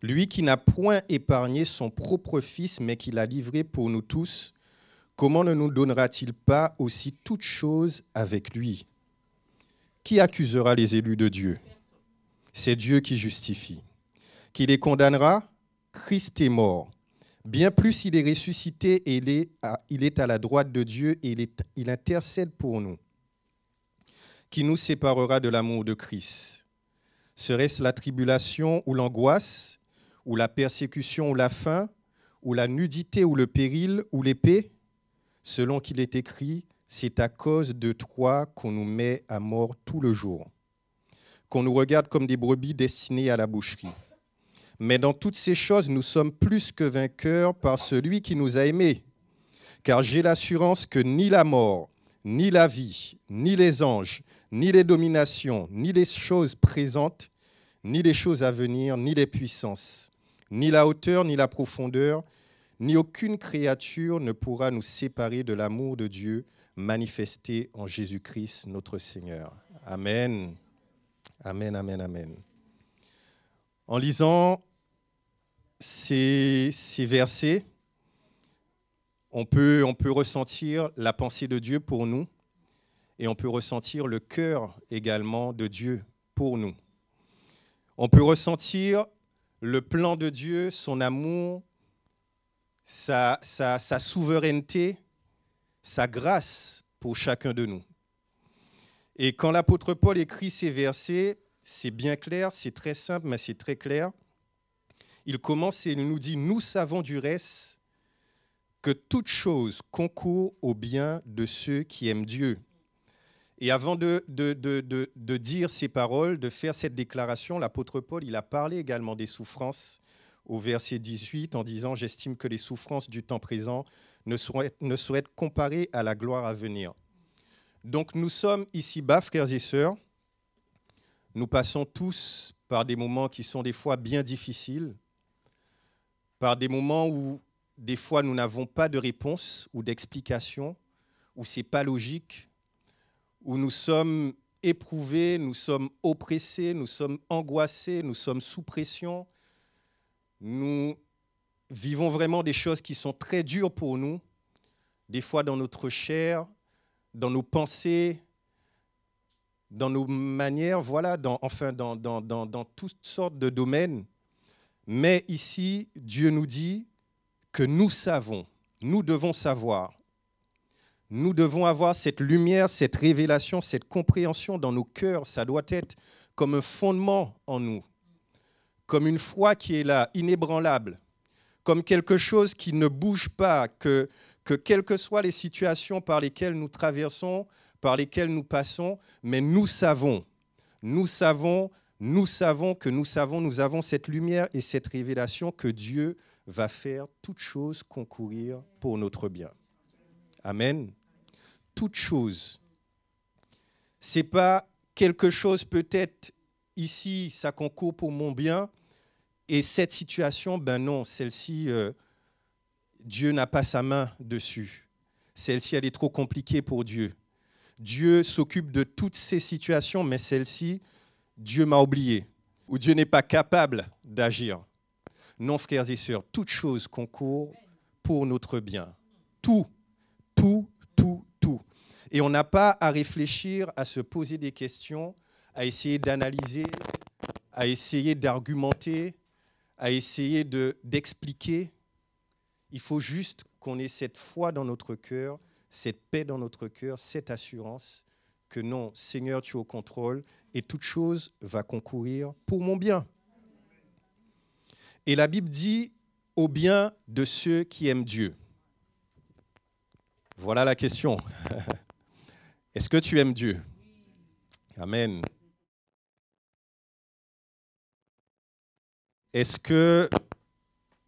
Speaker 6: Lui qui n'a point épargné son propre Fils, mais qui l'a livré pour nous tous, comment ne nous donnera-t-il pas aussi toutes choses avec lui? Qui accusera les élus de Dieu? C'est Dieu qui justifie. Qui les condamnera? Christ est mort. Bien plus, il est ressuscité et il est à la droite de Dieu et il intercède pour nous. Qui nous séparera de l'amour de Christ? Serait-ce la tribulation ou l'angoisse, ou la persécution ou la faim, ou la nudité ou le péril ou l'épée? Selon qu'il est écrit, c'est à cause de toi qu'on nous met à mort tout le jour, qu'on nous regarde comme des brebis destinées à la boucherie. Mais dans toutes ces choses, nous sommes plus que vainqueurs par celui qui nous a aimés. Car j'ai l'assurance que ni la mort, ni la vie, ni les anges, ni les dominations, ni les choses présentes, ni les choses à venir, ni les puissances, ni la hauteur, ni la profondeur, ni aucune créature ne pourra nous séparer de l'amour de Dieu manifesté en Jésus-Christ, notre Seigneur. Amen. Amen, amen, amen. En lisant ces versets, On peut ressentir la pensée de Dieu pour nous et on peut ressentir le cœur également de Dieu pour nous. On peut ressentir le plan de Dieu, son amour, sa souveraineté, sa grâce pour chacun de nous. Et quand l'apôtre Paul écrit ces versets, c'est bien clair, c'est très simple, mais c'est très clair. Il commence et il nous dit « Nous savons du reste que toute chose concourt au bien de ceux qui aiment Dieu. » Et avant de dire ces paroles, de faire cette déclaration, l'apôtre Paul, il a parlé également des souffrances au verset 18 en disant « J'estime que les souffrances du temps présent ne sauraient être comparées à la gloire à venir. » Donc nous sommes ici-bas, frères et sœurs. Nous passons tous par des moments qui sont des fois bien difficiles, par des moments où des fois nous n'avons pas de réponse ou d'explication, où ce n'est pas logique, où nous sommes éprouvés, nous sommes oppressés, nous sommes angoissés, nous sommes sous pression. Nous vivons vraiment des choses qui sont très dures pour nous, des fois dans notre chair, dans nos pensées, dans nos manières, voilà, dans toutes sortes de domaines. Mais ici, Dieu nous dit que nous savons, nous devons savoir. Nous devons avoir cette lumière, cette révélation, cette compréhension dans nos cœurs. Ça doit être comme un fondement en nous, comme une foi qui est là, inébranlable, comme quelque chose qui ne bouge pas, que quelles que soient les situations par lesquelles nous traversons, par lesquelles nous passons, mais nous avons cette lumière et cette révélation que Dieu va faire toutes choses concourir pour notre bien. Amen. Toutes choses. Ce n'est pas quelque chose peut-être ici, ça concourt pour mon bien, et cette situation, ben non, celle-ci, Dieu n'a pas sa main dessus. Celle-ci, elle est trop compliquée pour Dieu. Dieu s'occupe de toutes ces situations, mais celle-ci, Dieu m'a oublié, ou Dieu n'est pas capable d'agir. Non, frères et sœurs, toutes choses concourent pour notre bien. Tout. Et on n'a pas à réfléchir, à se poser des questions, à essayer d'analyser, à essayer d'argumenter, à essayer d'expliquer. Il faut juste qu'on ait cette foi dans notre cœur, cette paix dans notre cœur, cette assurance que non, Seigneur, tu es au contrôle et toute chose va concourir pour mon bien. Et la Bible dit au bien de ceux qui aiment Dieu. Voilà la question. Est-ce que tu aimes Dieu? Amen. Est-ce que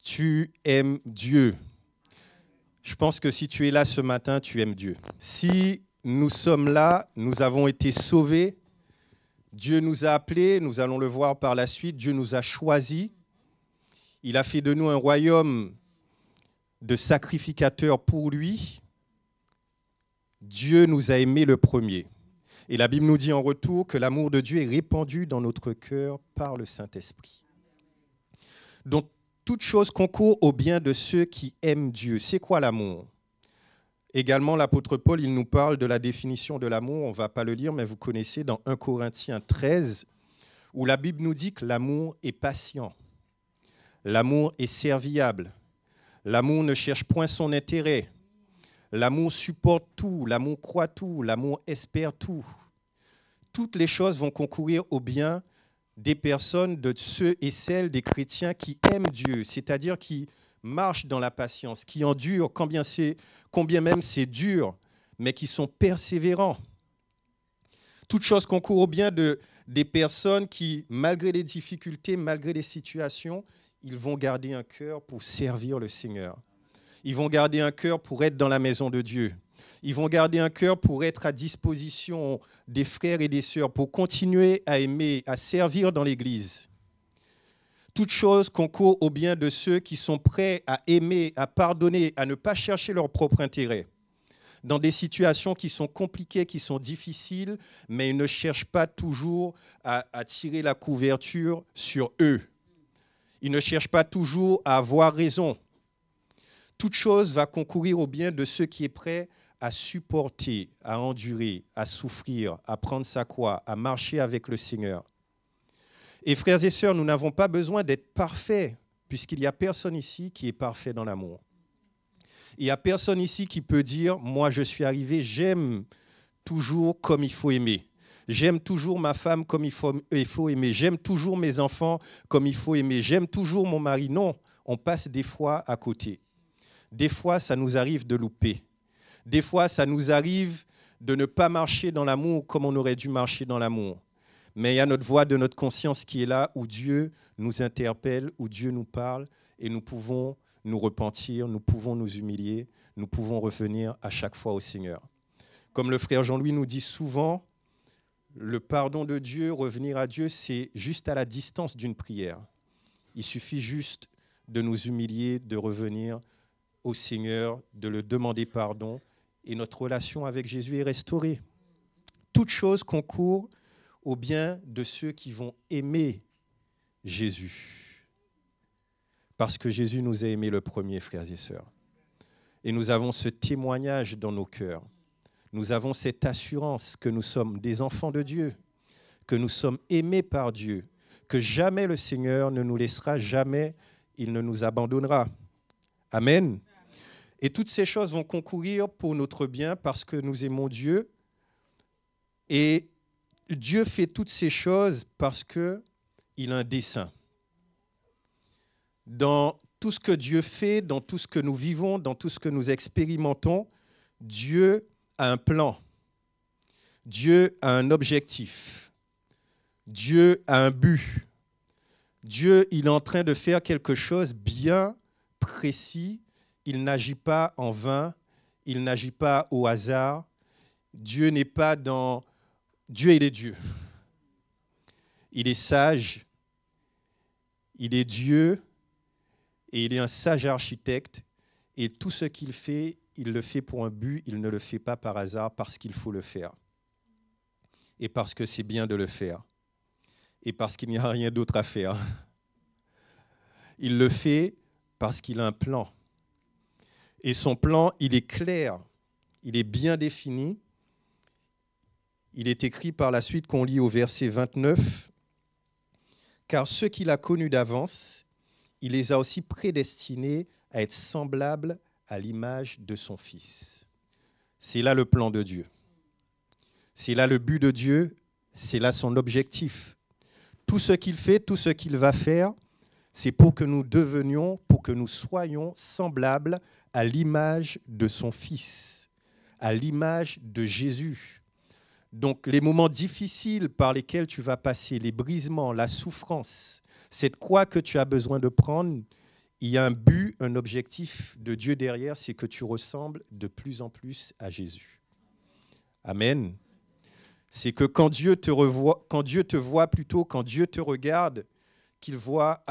Speaker 6: tu aimes Dieu? Je pense que si tu es là ce matin, tu aimes Dieu. Si nous sommes là, nous avons été sauvés, Dieu nous a appelés, nous allons le voir par la suite, Dieu nous a choisis. Il a fait de nous un royaume de sacrificateurs pour lui. Dieu nous a aimés le premier. Et la Bible nous dit en retour que l'amour de Dieu est répandu dans notre cœur par le Saint-Esprit. Donc, toute chose concourt au bien de ceux qui aiment Dieu. C'est quoi l'amour? Également, l'apôtre Paul, il nous parle de la définition de l'amour. On ne va pas le lire, mais vous connaissez dans 1 Corinthiens 13, où la Bible nous dit que l'amour est patient. L'amour est serviable. L'amour ne cherche point son intérêt. L'amour supporte tout, l'amour croit tout, l'amour espère tout. Toutes les choses vont concourir au bien des personnes, de ceux et celles des chrétiens qui aiment Dieu, c'est-à-dire qui marchent dans la patience, qui endurent, combien même c'est dur, mais qui sont persévérants. Toutes choses concourent au bien des personnes qui, malgré les difficultés, malgré les situations, ils vont garder un cœur pour servir le Seigneur. Ils vont garder un cœur pour être dans la maison de Dieu. Ils vont garder un cœur pour être à disposition des frères et des sœurs, pour continuer à aimer, à servir dans l'Église. Toute chose concourt au bien de ceux qui sont prêts à aimer, à pardonner, à ne pas chercher leur propre intérêt. Dans des situations qui sont compliquées, qui sont difficiles, mais ils ne cherchent pas toujours à tirer la couverture sur eux. Ils ne cherchent pas toujours à avoir raison. Toute chose va concourir au bien de ceux qui est prêt à supporter, à endurer, à souffrir, à prendre sa croix, à marcher avec le Seigneur. Et frères et sœurs, nous n'avons pas besoin d'être parfaits, puisqu'il n'y a personne ici qui est parfait dans l'amour. Il n'y a personne ici qui peut dire « Moi, je suis arrivé, j'aime toujours comme il faut aimer. J'aime toujours ma femme comme il faut aimer. J'aime toujours mes enfants comme il faut aimer. J'aime toujours mon mari. » Non, on passe des fois à côté. Des fois, ça nous arrive de louper. Des fois, ça nous arrive de ne pas marcher dans l'amour comme on aurait dû marcher dans l'amour. Mais il y a notre voix de notre conscience qui est là, où Dieu nous interpelle, où Dieu nous parle, et nous pouvons nous repentir, nous pouvons nous humilier, nous pouvons revenir à chaque fois au Seigneur. Comme le frère Jean-Louis nous dit souvent, le pardon de Dieu, revenir à Dieu, c'est juste à la distance d'une prière. Il suffit juste de nous humilier, de revenir au Seigneur, de le demander pardon, et notre relation avec Jésus est restaurée. Toute chose concourt au bien de ceux qui vont aimer Jésus. Parce que Jésus nous a aimés le premier, frères et sœurs. Et nous avons ce témoignage dans nos cœurs. Nous avons cette assurance que nous sommes des enfants de Dieu, que nous sommes aimés par Dieu, que jamais le Seigneur ne nous laissera, jamais il ne nous abandonnera. Amen. Et toutes ces choses vont concourir pour notre bien parce que nous aimons Dieu. Et Dieu fait toutes ces choses parce qu'il a un dessein. Dans tout ce que Dieu fait, dans tout ce que nous vivons, dans tout ce que nous expérimentons, Dieu a un plan. Dieu a un objectif. Dieu a un but. Dieu, il est en train de faire quelque chose bien précis. Il n'agit pas en vain. Il n'agit pas au hasard. Dieu n'est pas dans... Dieu, il est Dieu. Il est sage. Il est Dieu. Et il est un sage architecte. Et tout ce qu'il fait, il le fait pour un but. Il ne le fait pas par hasard parce qu'il faut le faire. Et parce que c'est bien de le faire. Et parce qu'il n'y a rien d'autre à faire. Il le fait parce qu'il a un plan. Et son plan, il est clair. Il est bien défini. Il est écrit par la suite qu'on lit au verset 29. « Car ceux qu'il a connus d'avance, il les a aussi prédestinés à être semblables à l'image de son Fils. » C'est là le plan de Dieu. C'est là le but de Dieu. C'est là son objectif. Tout ce qu'il fait, tout ce qu'il va faire, c'est pour que nous devenions, pour que nous soyons semblables à l'image de son Fils, à l'image de Jésus. Donc, les moments difficiles par lesquels tu vas passer, les brisements, la souffrance, cette croix que tu as besoin de prendre, il y a un but, un objectif de Dieu derrière, c'est que tu ressembles de plus en plus à Jésus. Amen. C'est que quand Dieu te voit, quand Dieu te regarde, qu'il voit,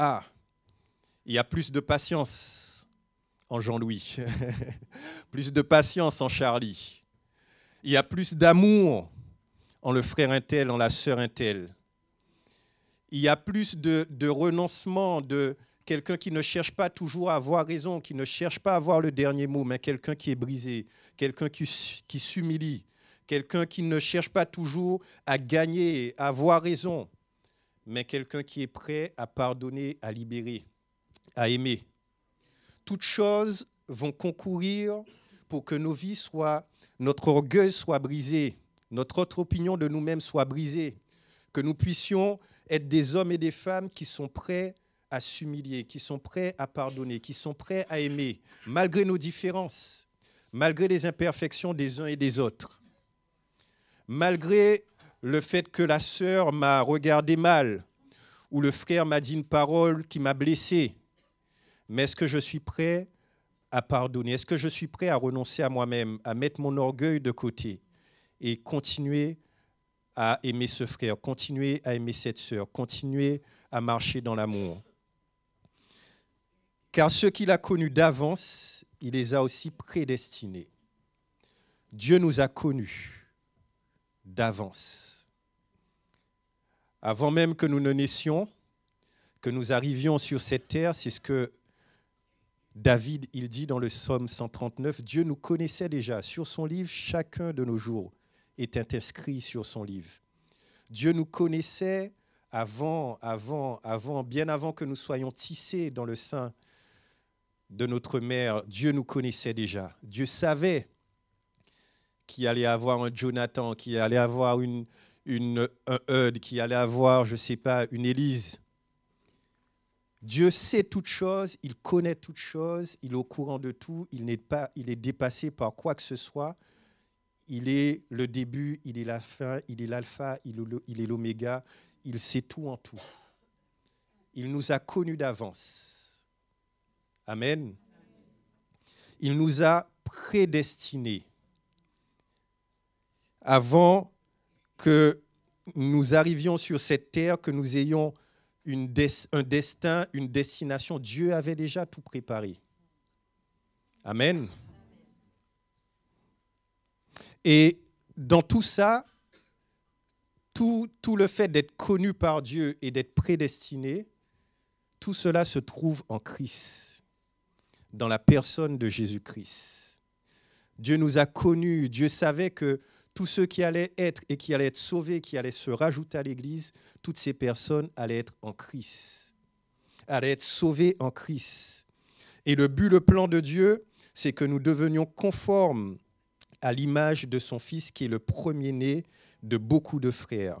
Speaker 6: il y a plus de patience en Jean-Louis, plus de patience en Charlie, il y a plus d'amour en le frère un tel, en la sœur un tel. Il y a plus de renoncement, de quelqu'un qui ne cherche pas toujours à avoir raison, qui ne cherche pas à avoir le dernier mot, mais quelqu'un qui est brisé, quelqu'un qui s'humilie, quelqu'un qui ne cherche pas toujours à gagner, à avoir raison, mais quelqu'un qui est prêt à pardonner, à libérer, à aimer. Toutes choses vont concourir pour que nos vies soient, notre orgueil soit brisé, notre autre opinion de nous-mêmes soit brisée, que nous puissions être des hommes et des femmes qui sont prêts à s'humilier, qui sont prêts à pardonner, qui sont prêts à aimer, malgré nos différences, malgré les imperfections des uns et des autres, malgré le fait que la sœur m'a regardé mal ou le frère m'a dit une parole qui m'a blessé. Mais est-ce que je suis prêt à pardonner? Est-ce que je suis prêt à renoncer à moi-même, à mettre mon orgueil de côté et continuer à aimer ce frère, continuer à aimer cette sœur, continuer à marcher dans l'amour? Car ceux qu'il a connus d'avance, il les a aussi prédestinés. Dieu nous a connus d'avance. Avant même que nous ne naissions, que nous arrivions sur cette terre, c'est ce que David, il dit dans le psaume 139, Dieu nous connaissait déjà. Sur son livre, chacun de nos jours était inscrit sur son livre. Dieu nous connaissait bien avant que nous soyons tissés dans le sein de notre mère. Dieu nous connaissait déjà. Dieu savait qu'il allait avoir un Jonathan, qu'il allait avoir un Eudes, qu'il allait avoir, je ne sais pas, une Élise. Dieu sait toutes choses, il connaît toutes choses, il est au courant de tout, il est dépassé par quoi que ce soit. Il est le début, il est la fin, il est l'alpha, il est l'oméga, il sait tout en tout. Il nous a connus d'avance. Amen. Il nous a prédestinés. Avant que nous arrivions sur cette terre, que nous ayons un destin, une destination, Dieu avait déjà tout préparé. Amen. Et dans tout ça, tout le fait d'être connu par Dieu et d'être prédestiné, tout cela se trouve en Christ, dans la personne de Jésus-Christ. Dieu nous a connus, Dieu savait que tous ceux qui allaient être et qui allaient être sauvés, qui allaient se rajouter à l'Église, toutes ces personnes allaient être en Christ, allaient être sauvées en Christ. Et le but, le plan de Dieu, c'est que nous devenions conformes à l'image de son Fils, qui est le premier-né de beaucoup de frères.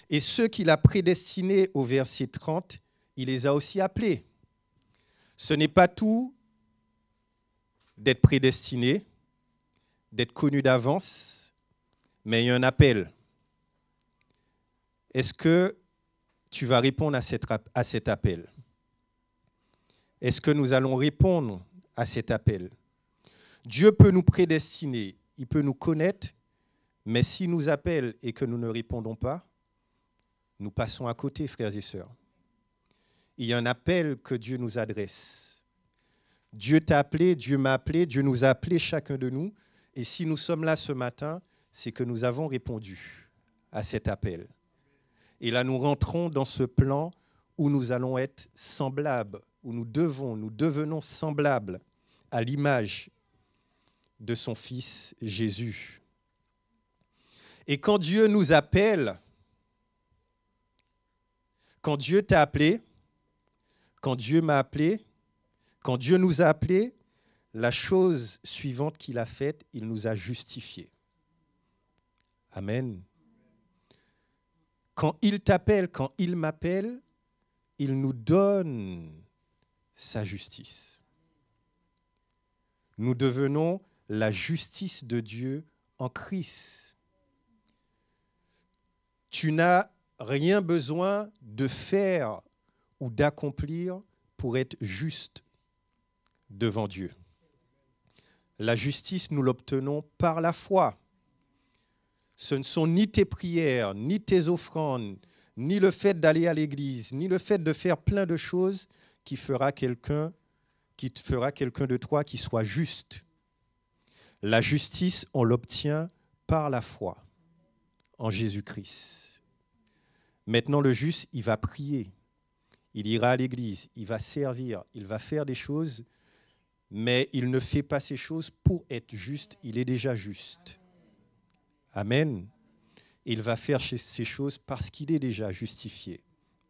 Speaker 6: Et ceux qu'il a prédestinés au verset 30, il les a aussi appelés. Ce n'est pas tout d'être prédestiné, d'être connu d'avance, mais il y a un appel. Est-ce que tu vas répondre à cet appel? Est-ce que nous allons répondre à cet appel? Dieu peut nous prédestiner, il peut nous connaître, mais s'il nous appelle et que nous ne répondons pas, nous passons à côté, frères et sœurs. Il y a un appel que Dieu nous adresse. Dieu t'a appelé, Dieu m'a appelé, Dieu nous a appelés chacun de nous, et si nous sommes là ce matin, c'est que nous avons répondu à cet appel. Et là, nous rentrons dans ce plan où nous allons être semblables, où nous devenons semblables à l'image de son Fils Jésus. Et quand Dieu nous appelle, quand Dieu t'a appelé, quand Dieu m'a appelé, quand Dieu nous a appelés, la chose suivante qu'il a faite, il nous a justifiés. Amen. Quand il t'appelle, quand il m'appelle, il nous donne sa justice. Nous devenons la justice de Dieu en Christ. Tu n'as rien besoin de faire ou d'accomplir pour être juste devant Dieu. La justice, nous l'obtenons par la foi. Ce ne sont ni tes prières, ni tes offrandes, ni le fait d'aller à l'église, ni le fait de faire plein de choses qui te fera quelqu'un de toi qui soit juste. La justice, on l'obtient par la foi en Jésus-Christ. Maintenant, le juste, il va prier, il ira à l'église, il va servir, il va faire des choses, mais il ne fait pas ces choses pour être juste, il est déjà juste. Amen. Il va faire ces choses parce qu'il est déjà justifié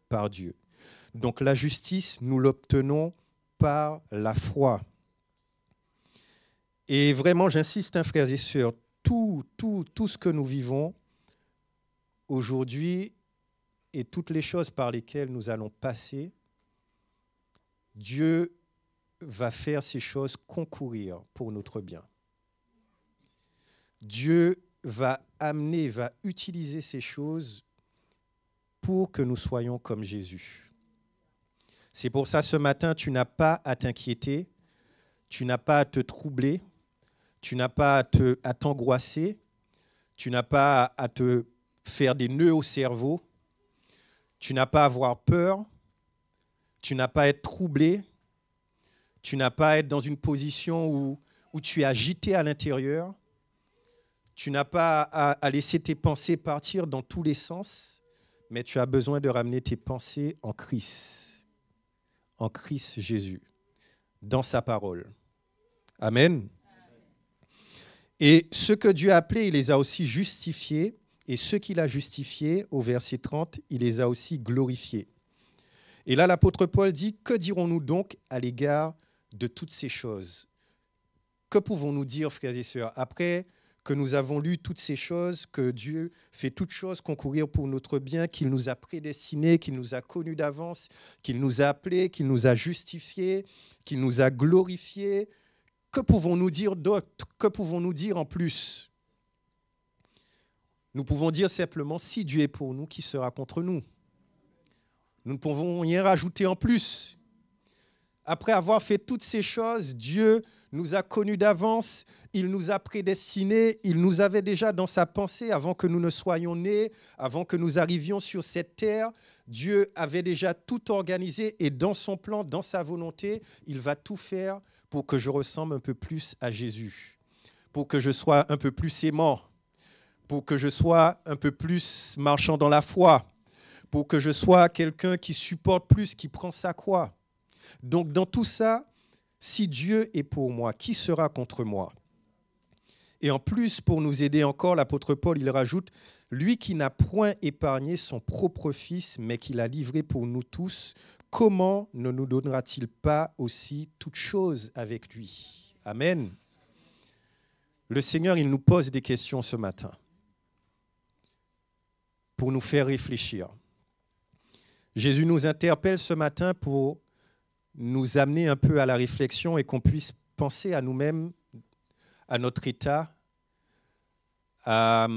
Speaker 6: par Dieu. Donc la justice, nous l'obtenons par la foi. Et vraiment, j'insiste, frères et sœurs, tout ce que nous vivons aujourd'hui et toutes les choses par lesquelles nous allons passer, Dieu va faire ces choses concourir pour notre bien. Dieu va utiliser ces choses pour que nous soyons comme Jésus. C'est pour ça, ce matin, tu n'as pas à t'inquiéter, tu n'as pas à te troubler, tu n'as pas à t'angoisser, tu n'as pas à te faire des nœuds au cerveau, tu n'as pas à avoir peur, tu n'as pas à être troublé, tu n'as pas à être dans une position où tu es agité à l'intérieur, tu n'as pas à laisser tes pensées partir dans tous les sens, mais tu as besoin de ramener tes pensées en Christ Jésus. dans sa parole. Amen. Et ce que Dieu a appelé, il les a aussi justifiés. Et ceux qu'il a justifiés, au verset 30, il les a aussi glorifiés. Et là, l'apôtre Paul dit, que dirons-nous donc à l'égard de toutes ces choses? Que pouvons-nous dire, frères et sœurs, après que nous avons lu toutes ces choses, que Dieu fait toutes choses concourir pour notre bien, qu'il nous a prédestinés, qu'il nous a connus d'avance, qu'il nous a appelés, qu'il nous a justifiés, qu'il nous a glorifiés? Que pouvons-nous dire d'autre? Que pouvons-nous dire en plus? Nous pouvons dire simplement, si Dieu est pour nous, qui sera contre nous? Nous ne pouvons rien rajouter en plus. Après avoir fait toutes ces choses, Dieu nous a connus d'avance, il nous a prédestinés, il nous avait déjà dans sa pensée avant que nous ne soyons nés, avant que nous arrivions sur cette terre. Dieu avait déjà tout organisé et dans son plan, dans sa volonté, il va tout faire pour que je ressemble un peu plus à Jésus, pour que je sois un peu plus aimant, pour que je sois un peu plus marchant dans la foi, pour que je sois quelqu'un qui supporte plus, qui prend sa croix. Donc dans tout ça, si Dieu est pour moi, qui sera contre moi? Et en plus, pour nous aider encore, l'apôtre Paul, il rajoute, lui qui n'a point épargné son propre fils, mais qui l'a livré pour nous tous, comment ne nous donnera-t-il pas aussi toutes choses avec lui? Amen. Le Seigneur, il nous pose des questions ce matin pour nous faire réfléchir. Jésus nous interpelle ce matin pour nous amener un peu à la réflexion et qu'on puisse penser à nous-mêmes, à notre état, à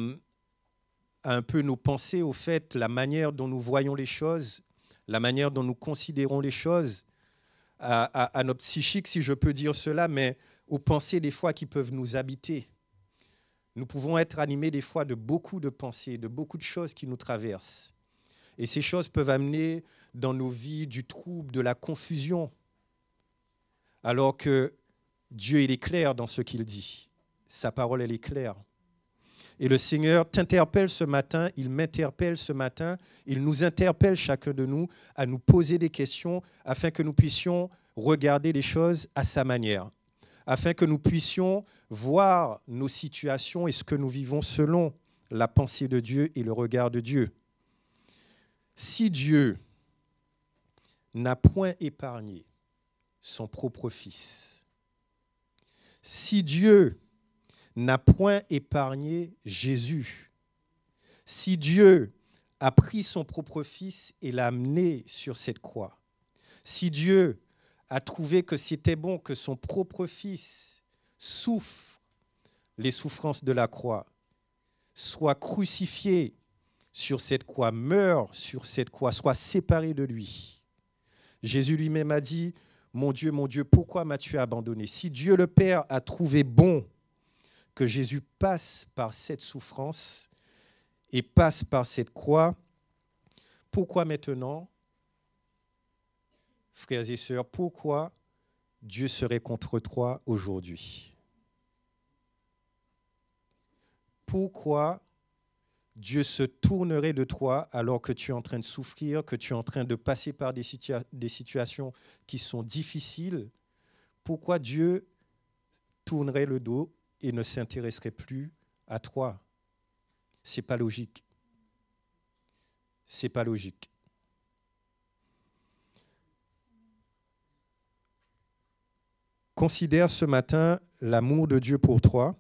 Speaker 6: un peu nos pensées au fait, la manière dont nous voyons les choses, la manière dont nous considérons les choses, à notre psychique, si je peux dire cela, mais aux pensées des fois qui peuvent nous habiter. Nous pouvons être animés des fois de beaucoup de pensées, de beaucoup de choses qui nous traversent. Et ces choses peuvent amener dans nos vies du trouble, de la confusion, alors que Dieu, il est clair dans ce qu'il dit. Sa parole, elle est claire. Et le Seigneur t'interpelle ce matin, il m'interpelle ce matin, il nous interpelle chacun de nous à nous poser des questions afin que nous puissions regarder les choses à sa manière, afin que nous puissions voir nos situations et ce que nous vivons selon la pensée de Dieu et le regard de Dieu. Si Dieu n'a point épargné son propre Fils, si Dieu n'a point épargné Jésus, si Dieu a pris son propre Fils et l'a amené sur cette croix, si Dieu a trouvé que c'était bon que son propre Fils souffre les souffrances de la croix, soit crucifié sur cette croix, meurt sur cette croix, soit séparé de lui. Jésus lui-même a dit, mon Dieu, pourquoi m'as-tu abandonné? Si Dieu le Père a trouvé bon que Jésus passe par cette souffrance et passe par cette croix, pourquoi maintenant, frères et sœurs, pourquoi Dieu serait contre toi aujourd'hui? Pourquoi Dieu se tournerait de toi alors que tu es en train de souffrir, que tu es en train de passer par des situations qui sont difficiles? Pourquoi Dieu tournerait le dos et ne s'intéresserait plus à toi? C'est pas logique. C'est pas logique. Considère ce matin l'amour de Dieu pour toi.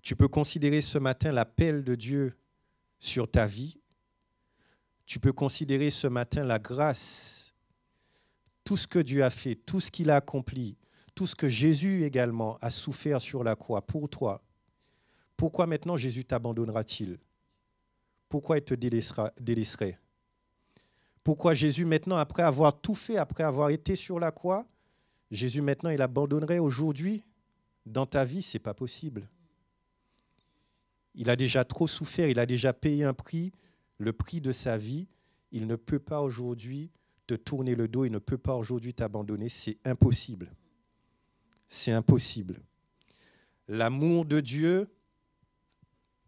Speaker 6: Tu peux considérer ce matin l'appel de Dieu sur ta vie. Tu peux considérer ce matin la grâce, tout ce que Dieu a fait, tout ce qu'il a accompli, tout ce que Jésus également a souffert sur la croix pour toi. Pourquoi maintenant Jésus t'abandonnera-t-il? Pourquoi il te délaisserait? Pourquoi Jésus maintenant, après avoir tout fait, après avoir été sur la croix, Jésus maintenant il abandonnerait aujourd'hui dans ta vie? Ce n'est pas possible. Il a déjà trop souffert, il a déjà payé un prix, le prix de sa vie. Il ne peut pas aujourd'hui te tourner le dos, il ne peut pas aujourd'hui t'abandonner. C'est impossible. C'est impossible. L'amour de Dieu,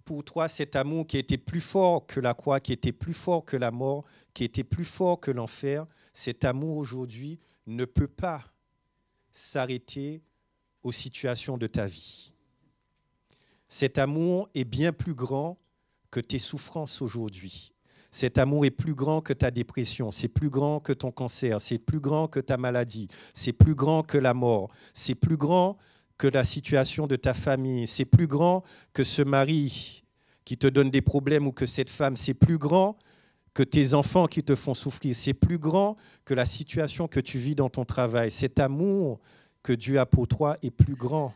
Speaker 6: pour toi, cet amour qui était plus fort que la croix, qui était plus fort que la mort, qui était plus fort que l'enfer, cet amour aujourd'hui ne peut pas s'arrêter aux situations de ta vie. Cet amour est bien plus grand que tes souffrances aujourd'hui. Cet amour est plus grand que ta dépression, c'est plus grand que ton cancer, c'est plus grand que ta maladie, c'est plus grand que la mort, c'est plus grand que la situation de ta famille, c'est plus grand que ce mari qui te donne des problèmes ou que cette femme, c'est plus grand que tes enfants qui te font souffrir, c'est plus grand que la situation que tu vis dans ton travail. Cet amour que Dieu a pour toi est plus grand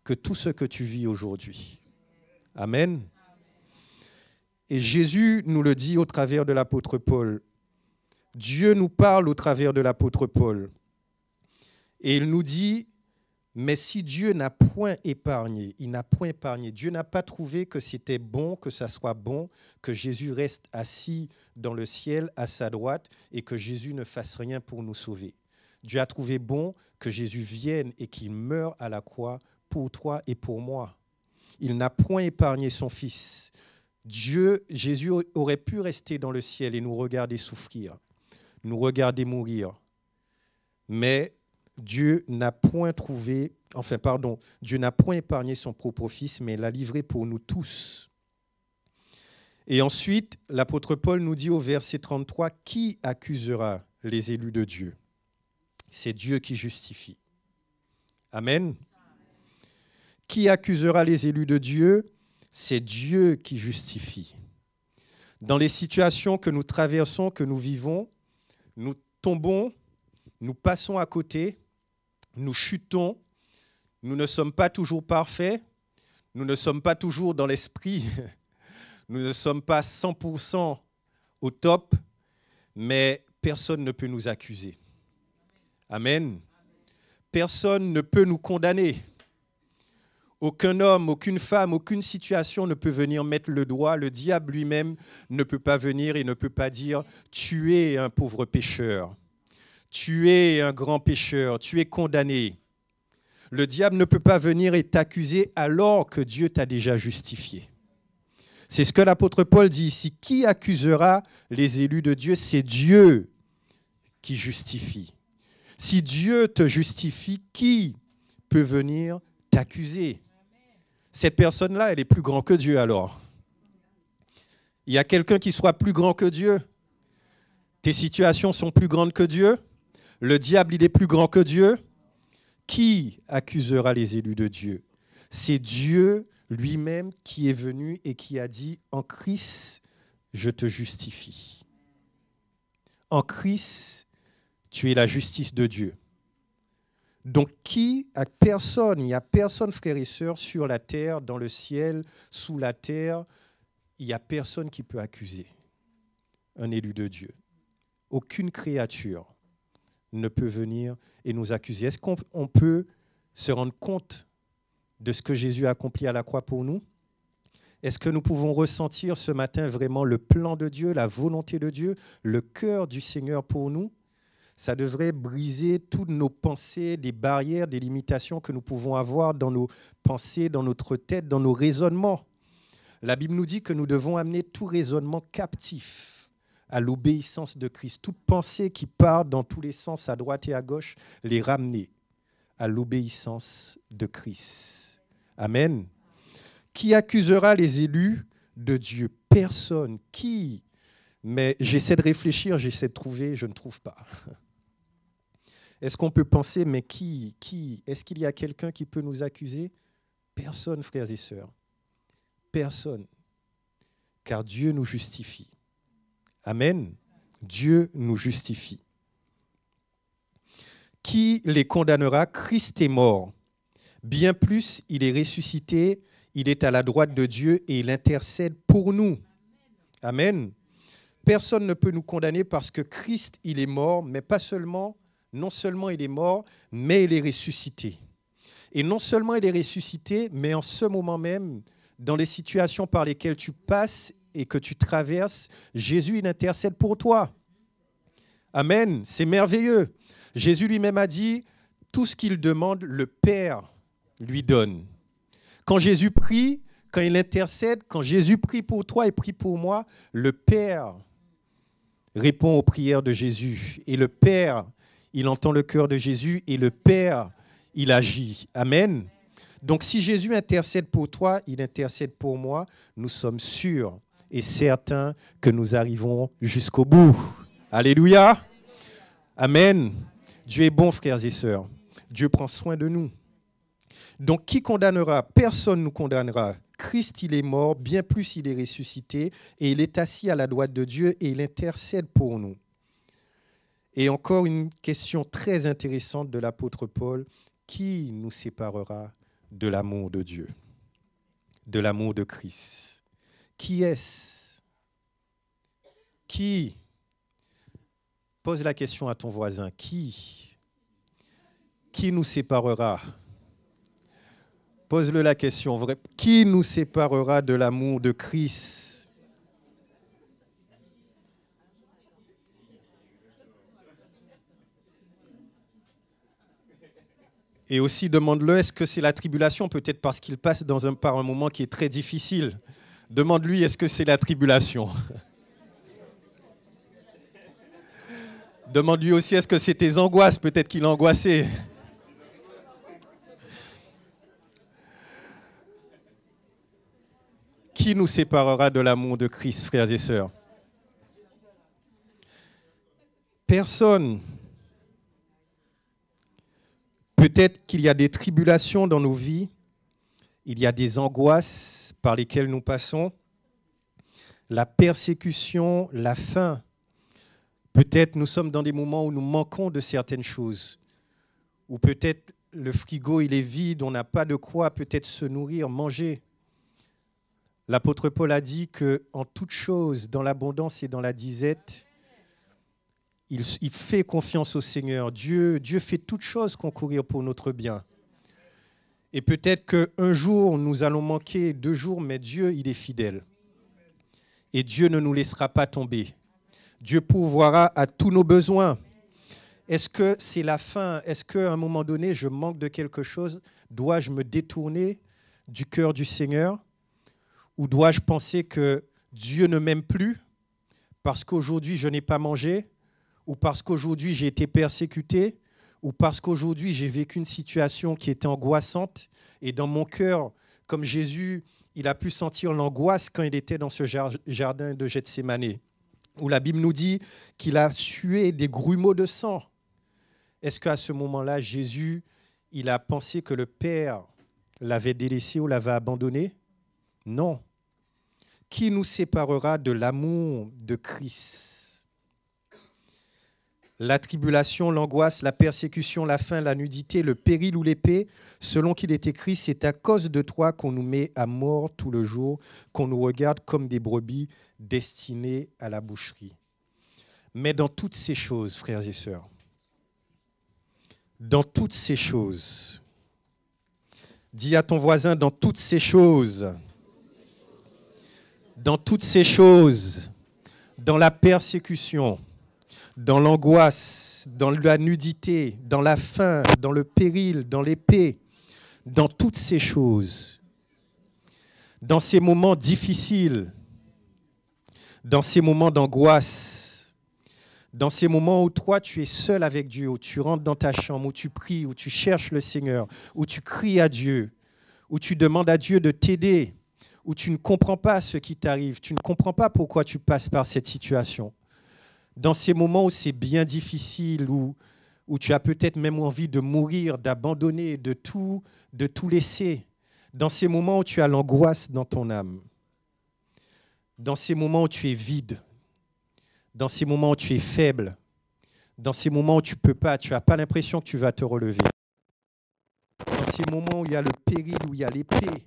Speaker 6: que tout ce que tu vis aujourd'hui. Amen. Et Jésus nous le dit au travers de l'apôtre Paul. Dieu nous parle au travers de l'apôtre Paul. Et il nous dit, mais si Dieu n'a point épargné, il n'a point épargné, Dieu n'a pas trouvé que c'était bon, que ça soit bon, que Jésus reste assis dans le ciel à sa droite et que Jésus ne fasse rien pour nous sauver. Dieu a trouvé bon que Jésus vienne et qu'il meure à la croix pour toi et pour moi. Il n'a point épargné son Fils. Jésus aurait pu rester dans le ciel et nous regarder souffrir, nous regarder mourir. Mais Dieu n'a point épargné son propre Fils, mais l'a livré pour nous tous. Et ensuite, l'apôtre Paul nous dit au verset 33, « Qui accusera les élus de Dieu ?» C'est Dieu qui justifie. Amen. Qui accusera les élus de Dieu ? C'est Dieu qui justifie. Dans les situations que nous traversons, que nous vivons, nous tombons, nous passons à côté, nous chutons, nous ne sommes pas toujours parfaits, nous ne sommes pas toujours dans l'esprit, nous ne sommes pas 100% au top, mais personne ne peut nous accuser. Amen. Personne ne peut nous condamner. Aucun homme, aucune femme, aucune situation ne peut venir mettre le doigt. Le diable lui-même ne peut pas venir et ne peut pas dire « Tu es un pauvre pécheur, tu es un grand pécheur, tu es condamné ». Le diable ne peut pas venir et t'accuser alors que Dieu t'a déjà justifié. C'est ce que l'apôtre Paul dit ici. Qui accusera les élus de Dieu ? C'est Dieu qui justifie. Si Dieu te justifie, qui peut venir t'accuser ? Cette personne-là, elle est plus grande que Dieu alors. Il y a quelqu'un qui soit plus grand que Dieu. Tes situations sont plus grandes que Dieu. Le diable, il est plus grand que Dieu. Qui accusera les élus de Dieu ? C'est Dieu lui-même qui est venu et qui a dit « En Christ, je te justifie. En Christ, tu es la justice de Dieu. » Donc, il n'y a personne, frères et sœurs, sur la terre, dans le ciel, sous la terre, il n'y a personne qui peut accuser un élu de Dieu. Aucune créature ne peut venir et nous accuser. Est-ce qu'on peut se rendre compte de ce que Jésus a accompli à la croix pour nous ? Est-ce que nous pouvons ressentir ce matin vraiment le plan de Dieu, la volonté de Dieu, le cœur du Seigneur pour nous ? Ça devrait briser toutes nos pensées, des barrières, des limitations que nous pouvons avoir dans nos pensées, dans notre tête, dans nos raisonnements. La Bible nous dit que nous devons amener tout raisonnement captif à l'obéissance de Christ. Toute pensée qui part dans tous les sens, à droite et à gauche, les ramener à l'obéissance de Christ. Amen. Qui accusera les élus de Dieu ? Personne. Qui ? Mais j'essaie de réfléchir, j'essaie de trouver, je ne trouve pas. Est-ce qu'on peut penser, mais qui ? Est-ce qu'il y a quelqu'un qui peut nous accuser ? Personne, frères et sœurs. Personne. Car Dieu nous justifie. Amen. Dieu nous justifie. Qui les condamnera ? Christ est mort. Bien plus, il est ressuscité, il est à la droite de Dieu et il intercède pour nous. Amen. Personne ne peut nous condamner parce que Christ, il est mort, mais pas seulement, non seulement il est mort, mais il est ressuscité. Et non seulement il est ressuscité, mais en ce moment même, dans les situations par lesquelles tu passes et que tu traverses, Jésus, il intercède pour toi. Amen, c'est merveilleux. Jésus lui-même a dit, tout ce qu'il demande, le Père lui donne. Quand Jésus prie, quand il intercède, quand Jésus prie pour toi et prie pour moi, le Père répond aux prières de Jésus. Et le Père, il entend le cœur de Jésus et le Père il agit. Amen. Donc si Jésus intercède pour toi, il intercède pour moi, nous sommes sûrs et certains que nous arriverons jusqu'au bout. Alléluia. Amen. Dieu est bon, frères et sœurs. Dieu prend soin de nous. Donc qui condamnera? Personne ne nous condamnera. Christ, il est mort, bien plus il est ressuscité, et il est assis à la droite de Dieu et il intercède pour nous. Et encore une question très intéressante de l'apôtre Paul. Qui nous séparera de l'amour de Dieu, de l'amour de Christ? Qui est-ce? Qui? Pose la question à ton voisin. Qui nous séparera? Pose-le la question vraie. Qui nous séparera de l'amour de Christ? Et aussi, demande-le, est-ce que c'est la tribulation? Peut-être parce qu'il passe par un moment qui est très difficile. Demande-lui, est-ce que c'est la tribulation? Demande-lui aussi, est-ce que c'est tes angoisses? Peut-être qu'il est angoissé. Qui nous séparera de l'amour de Christ, frères et sœurs? Personne. Peut-être qu'il y a des tribulations dans nos vies, il y a des angoisses par lesquelles nous passons, la persécution, la faim. Peut-être nous sommes dans des moments où nous manquons de certaines choses, ou peut-être le frigo il est vide, on n'a pas de quoi peut-être se nourrir, manger. L'apôtre Paul a dit qu'en toute chose, dans l'abondance et dans la disette, il fait confiance au Seigneur. Dieu fait toutes choses concourir pour notre bien. Et peut-être qu'un jour, nous allons manquer 2 jours, mais Dieu, il est fidèle. Et Dieu ne nous laissera pas tomber. Dieu pourvoira à tous nos besoins. Est-ce que c'est la fin? Est-ce qu'à un moment donné, je manque de quelque chose? Dois-je me détourner du cœur du Seigneur? Ou dois-je penser que Dieu ne m'aime plus parce qu'aujourd'hui, je n'ai pas mangé? Ou parce qu'aujourd'hui j'ai été persécuté, ou parce qu'aujourd'hui j'ai vécu une situation qui était angoissante, et dans mon cœur, comme Jésus, il a pu sentir l'angoisse quand il était dans ce jardin de Gethsémane, où la Bible nous dit qu'il a sué des grumeaux de sang. Est-ce qu'à ce moment-là, Jésus, il a pensé que le Père l'avait délaissé ou l'avait abandonné? Non. Qui nous séparera de l'amour de Christ? La tribulation, l'angoisse, la persécution, la faim, la nudité, le péril ou l'épée, selon qu'il est écrit, c'est à cause de toi qu'on nous met à mort tout le jour, qu'on nous regarde comme des brebis destinées à la boucherie. Mais dans toutes ces choses, frères et sœurs, dans toutes ces choses, dis à ton voisin, dans toutes ces choses, dans la persécution, dans l'angoisse, dans la nudité, dans la faim, dans le péril, dans l'épée, dans toutes ces choses, dans ces moments difficiles, dans ces moments d'angoisse, dans ces moments où toi tu es seul avec Dieu, où tu rentres dans ta chambre, où tu pries, où tu cherches le Seigneur, où tu cries à Dieu, où tu demandes à Dieu de t'aider, où tu ne comprends pas ce qui t'arrive, tu ne comprends pas pourquoi tu passes par cette situation. Dans ces moments où c'est bien difficile, où tu as peut-être même envie de mourir, d'abandonner, de tout laisser. Dans ces moments où tu as l'angoisse dans ton âme. Dans ces moments où tu es vide. Dans ces moments où tu es faible. Dans ces moments où tu ne peux pas, tu n'as pas l'impression que tu vas te relever. Dans ces moments où il y a le péril, où il y a l'épée.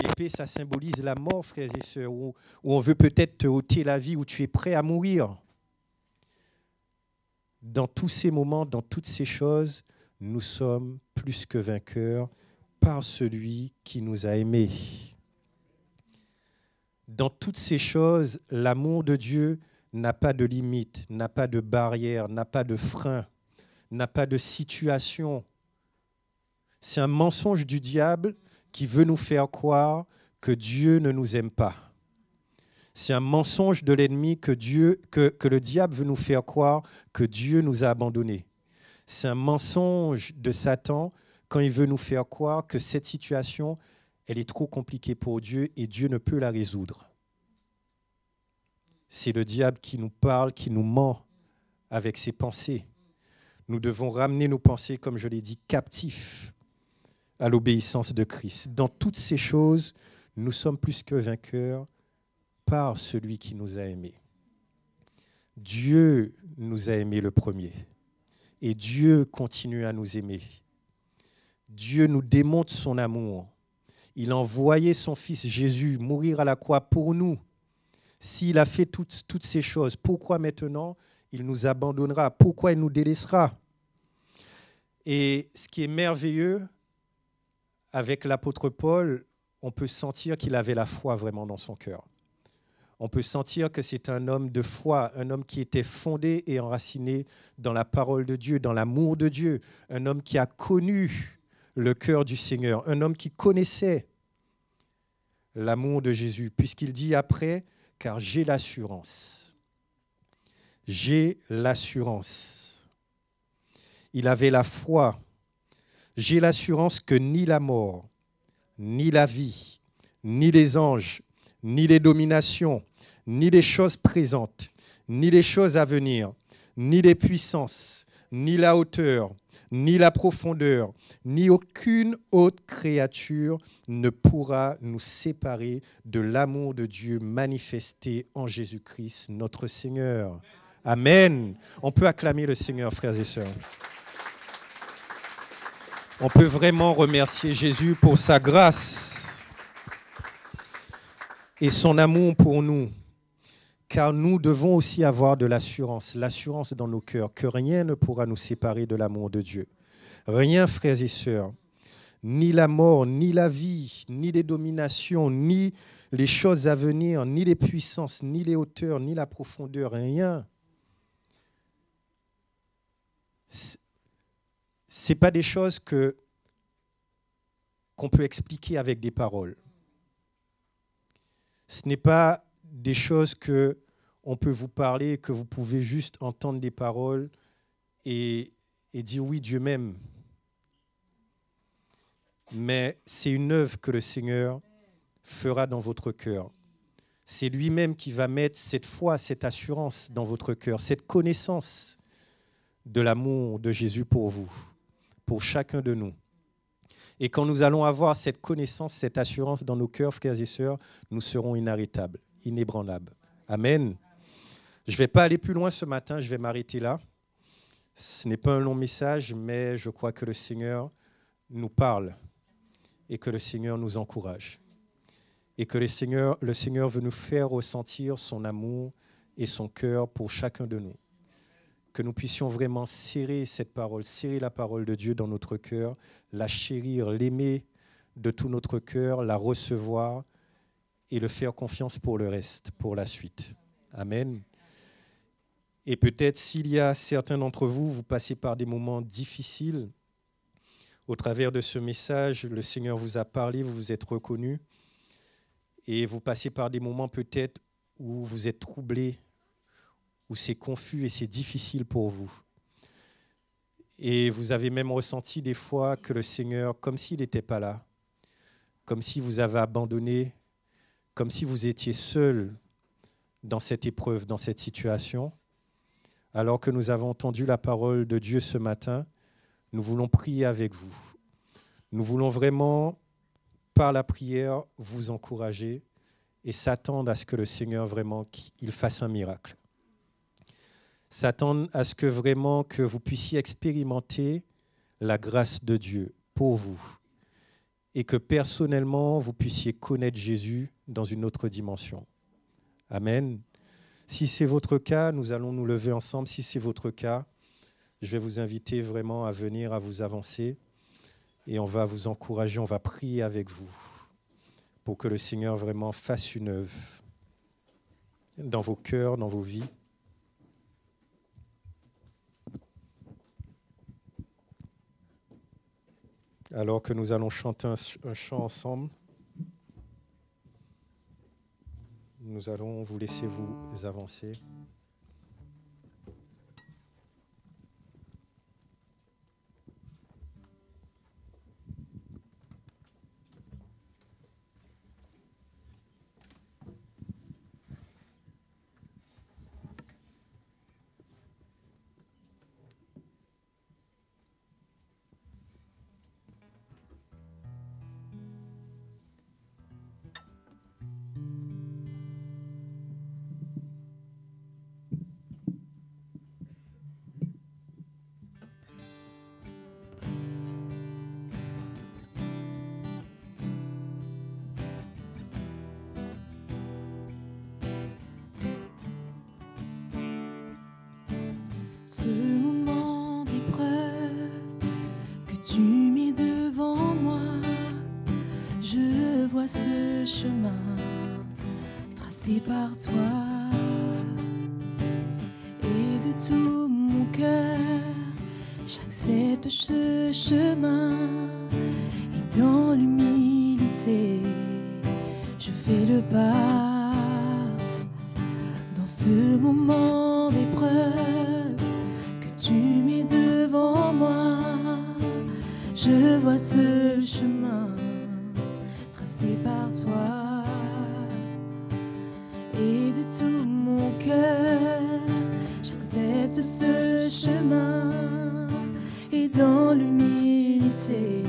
Speaker 6: L'épée, ça symbolise la mort, frères et sœurs, où on veut peut-être te ôter la vie, où tu es prêt à mourir. Dans tous ces moments, dans toutes ces choses, nous sommes plus que vainqueurs par celui qui nous a aimés. Dans toutes ces choses, l'amour de Dieu n'a pas de limite, n'a pas de barrière, n'a pas de frein, n'a pas de situation. C'est un mensonge du diable qui veut nous faire croire que Dieu ne nous aime pas. C'est un mensonge de l'ennemi que le diable veut nous faire croire que Dieu nous a abandonnés. C'est un mensonge de Satan quand il veut nous faire croire que cette situation, elle est trop compliquée pour Dieu et Dieu ne peut la résoudre. C'est le diable qui nous parle, qui nous ment avec ses pensées. Nous devons ramener nos pensées, comme je l'ai dit, captifs à l'obéissance de Christ. Dans toutes ces choses, nous sommes plus que vainqueurs par celui qui nous a aimés. Dieu nous a aimés le premier et Dieu continue à nous aimer. Dieu nous démontre son amour. Il a envoyé son Fils Jésus mourir à la croix pour nous. S'il a fait toutes ces choses, pourquoi maintenant il nous abandonnera? Pourquoi il nous délaissera? Et ce qui est merveilleux avec l'apôtre Paul, on peut sentir qu'il avait la foi vraiment dans son cœur. On peut sentir que c'est un homme de foi, un homme qui était fondé et enraciné dans la parole de Dieu, dans l'amour de Dieu, un homme qui a connu le cœur du Seigneur, un homme qui connaissait l'amour de Jésus, puisqu'il dit après, car j'ai l'assurance. J'ai l'assurance. Il avait la foi. J'ai l'assurance que ni la mort, ni la vie, ni les anges, ni les dominations, ni les choses présentes, ni les choses à venir, ni les puissances, ni la hauteur, ni la profondeur, ni aucune autre créature ne pourra nous séparer de l'amour de Dieu manifesté en Jésus-Christ, notre Seigneur. Amen. On peut acclamer le Seigneur, frères et sœurs. On peut vraiment remercier Jésus pour sa grâce et son amour pour nous, car nous devons aussi avoir de l'assurance dans nos cœurs, que rien ne pourra nous séparer de l'amour de Dieu. Rien, frères et sœurs, ni la mort, ni la vie, ni les dominations, ni les choses à venir, ni les puissances, ni les hauteurs, ni la profondeur, rien. Ce n'est pas des choses qu'on peut expliquer avec des paroles. Ce n'est pas des choses qu'on peut vous parler, que vous pouvez juste entendre des paroles et dire oui, Dieu m'aime. Mais c'est une œuvre que le Seigneur fera dans votre cœur. C'est lui-même qui va mettre cette foi, cette assurance dans votre cœur, cette connaissance de l'amour de Jésus pour vous, pour chacun de nous. Et quand nous allons avoir cette connaissance, cette assurance dans nos cœurs, frères et sœurs, nous serons inarrêtables, inébranlables. Amen. Je ne vais pas aller plus loin ce matin, je vais m'arrêter là. Ce n'est pas un long message, mais je crois que le Seigneur nous parle et que le Seigneur nous encourage. Et que le Seigneur veut nous faire ressentir son amour et son cœur pour chacun de nous. Que nous puissions vraiment serrer cette parole, serrer la parole de Dieu dans notre cœur, la chérir, l'aimer de tout notre cœur, la recevoir et le faire confiance pour le reste, pour la suite. Amen. Et peut-être s'il y a certains d'entre vous, vous passez par des moments difficiles, au travers de ce message, le Seigneur vous a parlé, vous vous êtes reconnus, et vous passez par des moments peut-être où vous êtes troublés, où c'est confus et c'est difficile pour vous. Et vous avez même ressenti des fois que le Seigneur, comme s'il n'était pas là, comme si vous avez abandonné, comme si vous étiez seul dans cette épreuve, dans cette situation. Alors que nous avons entendu la parole de Dieu ce matin, nous voulons prier avec vous. Nous voulons vraiment, par la prière, vous encourager et s'attendre à ce que le Seigneur vraiment il fasse un miracle. S'attendre à ce que vraiment que vous puissiez expérimenter la grâce de Dieu pour vous et que personnellement, vous puissiez connaître Jésus dans une autre dimension. Amen. Si c'est votre cas, nous allons nous lever ensemble. Si c'est votre cas, je vais vous inviter vraiment à venir, à vous avancer et on va vous encourager, on va prier avec vous pour que le Seigneur vraiment fasse une œuvre dans vos cœurs, dans vos vies. Alors que nous allons chanter un chant ensemble, nous allons vous laisser vous avancer.
Speaker 4: ce moment d'épreuve que tu mets devant moi, je vois ce chemin tracé par toi. Et de tout mon cœur, j'accepte ce chemin. Et dans l'humilité, je fais le pas. Dans ce moment d'épreuve que tu mets devant moi, je vois ce chemin tracé par toi. Et de tout mon cœur, j'accepte ce chemin. Et dans l'humilité,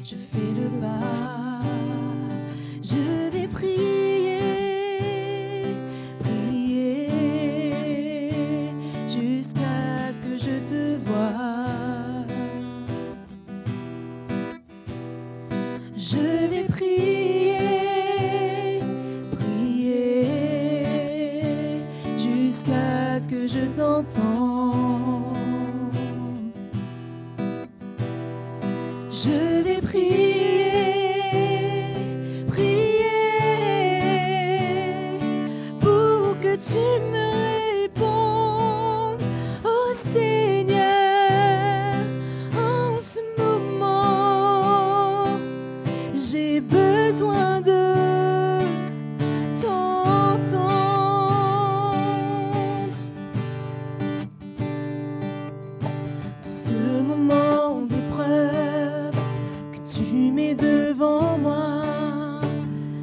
Speaker 4: je fais le pas. Je vais prier, prier, jusqu'à ce que je te voie. Je vais prier, prier, jusqu'à ce que je t'entende. Je vais prier, prier, pour que tu me répondes, oh Seigneur, en ce moment, j'ai besoin de t'entendre. Dans ce moment d'épreuve que tu mets devant moi,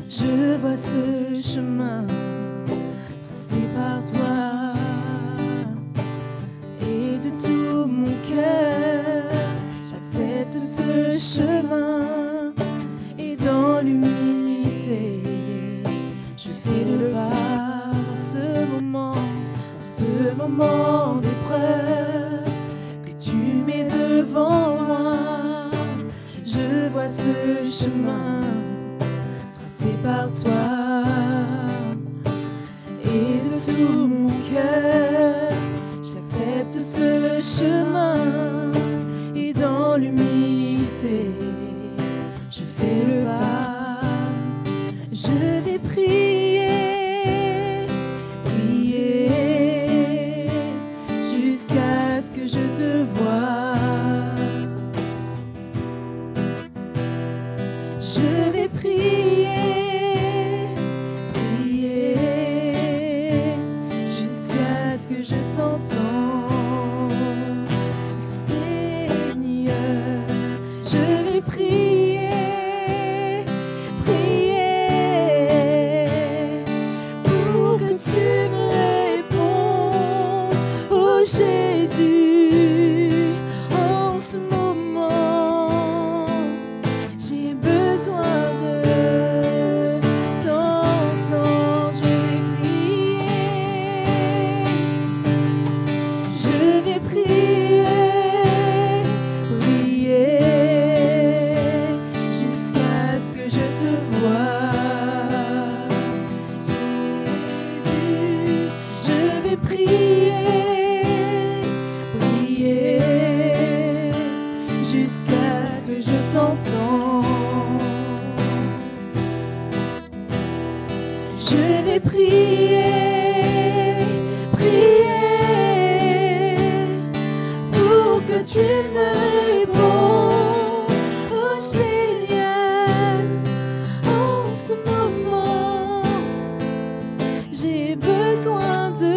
Speaker 4: je vois ce chemin tracé par toi. Et de tout mon cœur, j'accepte ce chemin. Et dans l'humilité, je fais le pas. Dans ce moment d'épreuve que tu mets devant moi, je vois ce chemin tracé par toi. Et de tout mon cœur, j'accepte ce chemin. Et dans l'humilité, je fais le pas. Je vais prier, prier, jusqu'à ce que je te voie. Je vais prier, prier, jusqu'à ce que je t'entende. Seigneur, je vais prier, prier, pour que tu me répondes, oh Jésus, en ce moment, j'ai besoin de t'entendre. Je vais prier, je vais prier, prier, jusqu'à ce que je te voie. Jésus, je vais prier, prier, jusqu'à ce que je t'entende. Je vais prier, prier, pour que tu me répondes, oh Seigneur, en ce moment, j'ai besoin de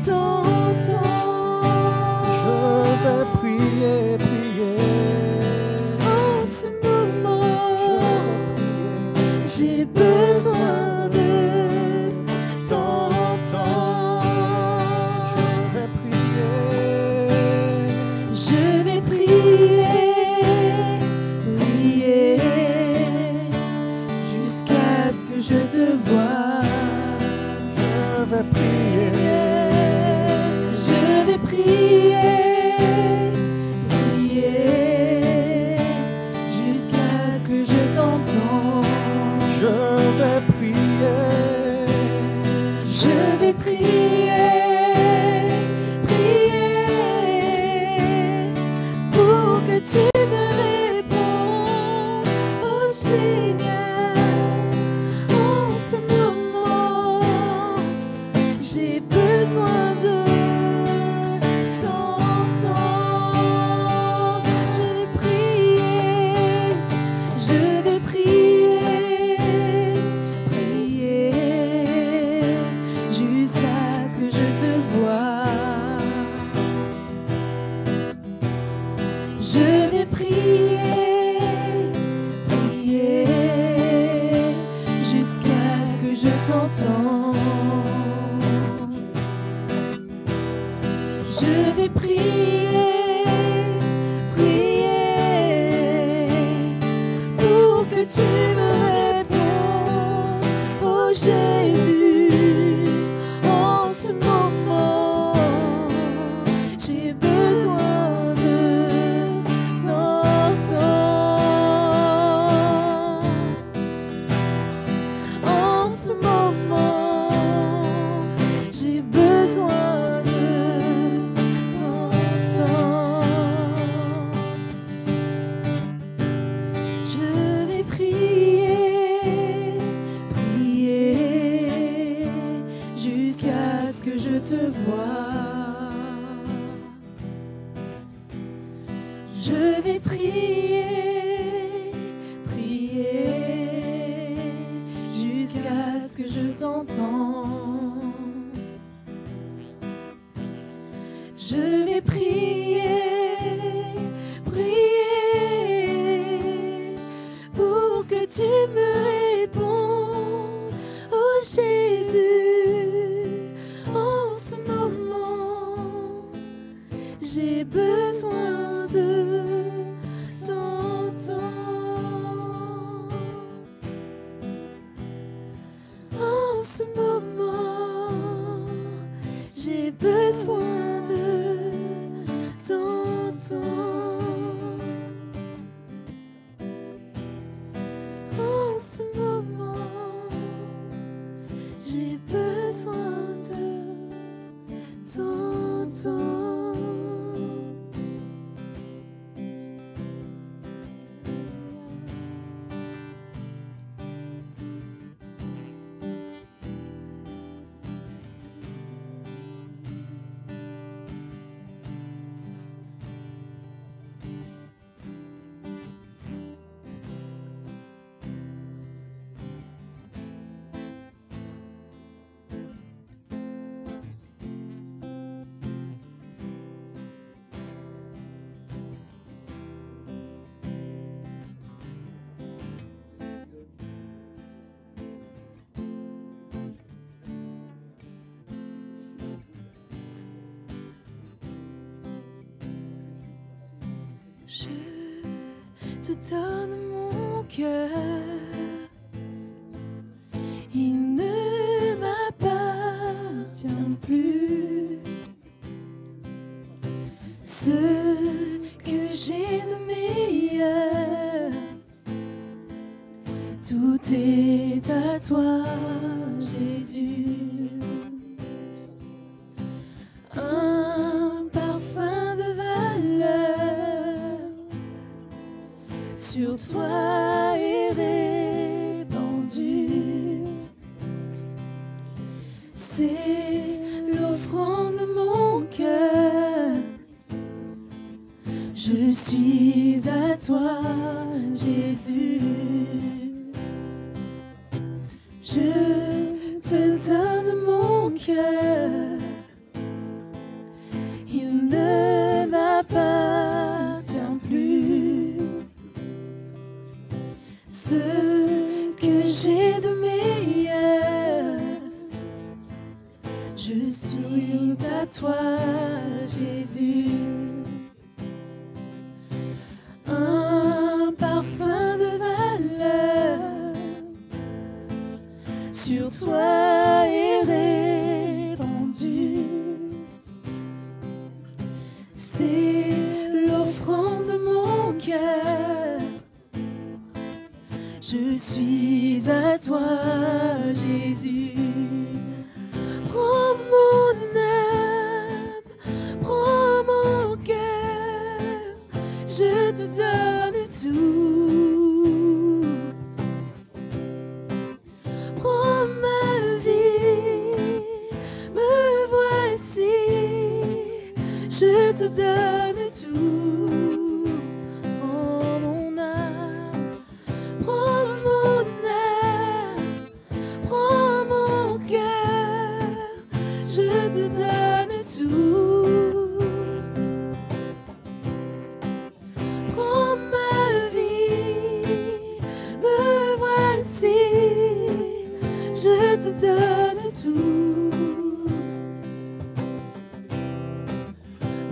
Speaker 4: t'entendre.
Speaker 7: Je vais prier, prier.
Speaker 4: En ce moment, j'ai besoin de t'entendre.
Speaker 7: Je vais prier.
Speaker 4: Je vais prier, prier, jusqu'à ce que je te voie.
Speaker 7: Je vais prier.
Speaker 4: Je vais prier, prier, jusqu'à ce que je t'entende.
Speaker 7: Je vais prier.
Speaker 4: Je vais prier, te vois. Je vais prier, prier, jusqu'à ce que je t'entende. Je vais prier, prier, pour que tu me répondes, oh Jésus, en ce moment, j'ai besoin de t'entendre. En ce moment, j'ai besoin de t'entendre. En ce moment, j'ai besoin de t'entendre. Je te donne mon cœur, il ne m'appartient plus. Ce que j'ai de meilleur, tout est à toi, Jésus. Un parfum de valeur sur toi est répandu. C'est l'offrande de mon cœur. Je suis à toi, Jésus. Je te donne mon cœur. Il ne m'appartient plus. Ce que j'ai de meilleur, je suis à toi, Jésus. Un parfum de valeur sur toi est répandu. C'est l'offrande de mon cœur. Je suis à toi, Jésus. Prends mon âme, prends mon cœur, je te donne tout. Prends ma vie, me voici, je te donne tout. Prends mon âme, prends mon âme, prends mon cœur, je te donne tout. Prends ma vie, me voici, je te donne tout.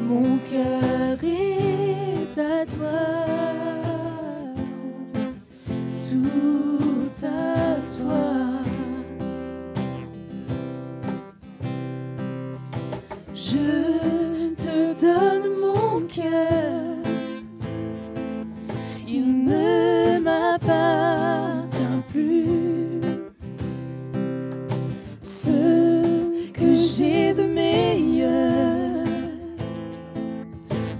Speaker 4: Mon cœur est à toi, tout à toi. Je te donne mon cœur, il ne m'appartient plus. Ce que j'ai de meilleur,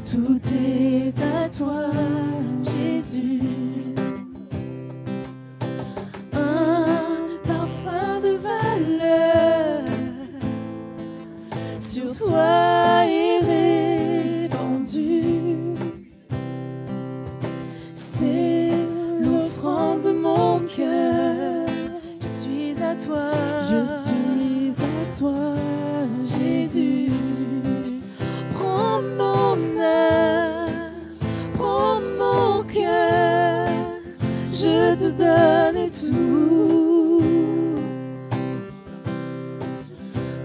Speaker 4: tout est à toi, Jésus. Un parfum de valeur toi.
Speaker 3: Je suis à toi, Jésus.
Speaker 4: Prends mon âme, prends mon cœur, je te donne tout.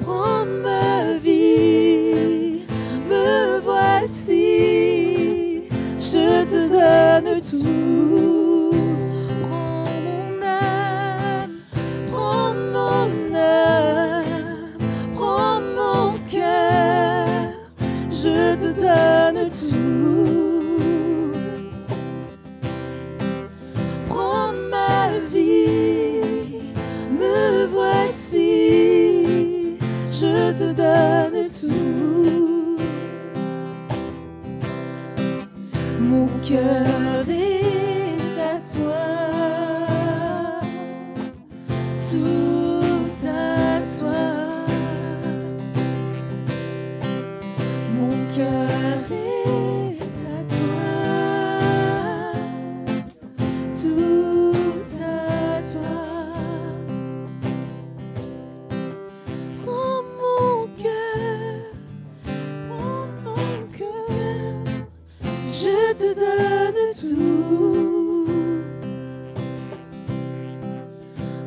Speaker 4: Prends ma vie, me voici, je te donne tout. Prends mon âme, prends mon âme, prends mon cœur, je te donne tout. Prends ma vie, me voici, je te donne tout. Mon cœur est à toi, tout à toi. Mon cœur est à toi, tout à toi. Prends mon cœur, je te donne tout.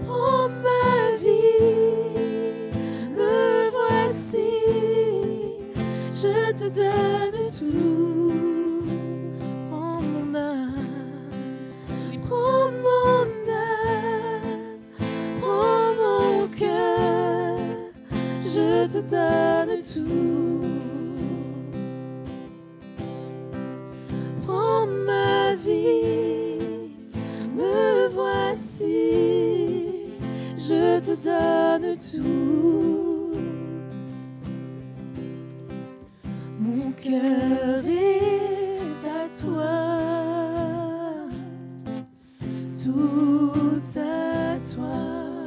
Speaker 4: Prends ma vie, me voici, je te donne tout. Prends mon âme, prends mon âme, prends mon cœur, je te donne tout. Prends ma vie, me voici, je te donne tout. Mon cœur est à toi, tout à toi.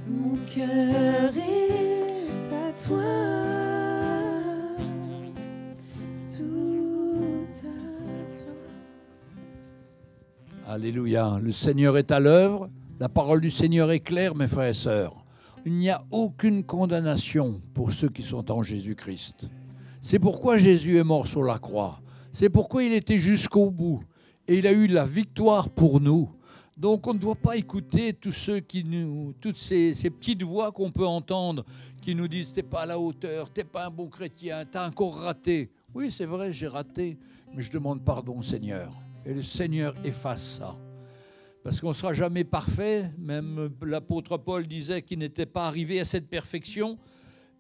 Speaker 4: Mon cœur est à toi, tout à toi.
Speaker 1: Alléluia. Le Seigneur est à l'œuvre. La parole du Seigneur est claire, mes frères et sœurs. Il n'y a aucune condamnation pour ceux qui sont en Jésus-Christ. C'est pourquoi Jésus est mort sur la croix. C'est pourquoi il était jusqu'au bout. Et il a eu la victoire pour nous. Donc on ne doit pas écouter tous ceux toutes ces petites voix qu'on peut entendre qui nous disent « t'es pas à la hauteur, t'es pas un bon chrétien, t'as encore raté ». Oui, c'est vrai, j'ai raté, mais je demande pardon au Seigneur. Et le Seigneur efface ça. Parce qu'on ne sera jamais parfait. Même l'apôtre Paul disait qu'il n'était pas arrivé à cette perfection.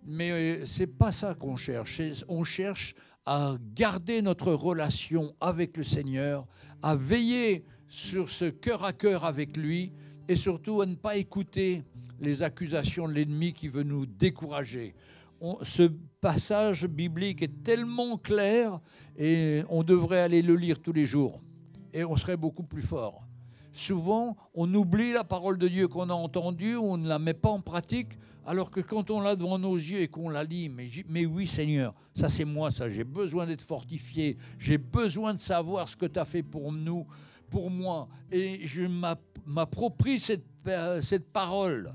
Speaker 1: Mais ce n'est pas ça qu'on cherche. On cherche à garder notre relation avec le Seigneur, à veiller sur ce cœur à cœur avec lui et surtout à ne pas écouter les accusations de l'ennemi qui veut nous décourager. Ce passage biblique est tellement clair et on devrait aller le lire tous les jours et on serait beaucoup plus fort. Souvent, on oublie la parole de Dieu qu'on a entendue, on ne la met pas en pratique, alors que quand on l'a devant nos yeux et qu'on la lit, mais oui Seigneur, ça c'est moi, ça, j'ai besoin d'être fortifié, j'ai besoin de savoir ce que tu as fait pour nous, pour moi, et je m'approprie cette parole.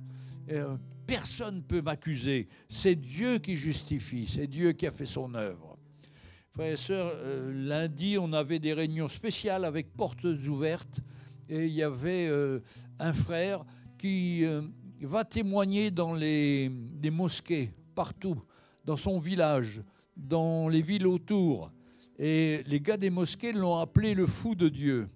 Speaker 1: Personne ne peut m'accuser, c'est Dieu qui justifie, c'est Dieu qui a fait son œuvre. Frères et sœurs, lundi, on avait des réunions spéciales avec portes ouvertes, et il y avait un frère qui va témoigner dans des mosquées, partout, dans son village, dans les villes autour. Et les gars des mosquées l'ont appelé le fou de Dieu.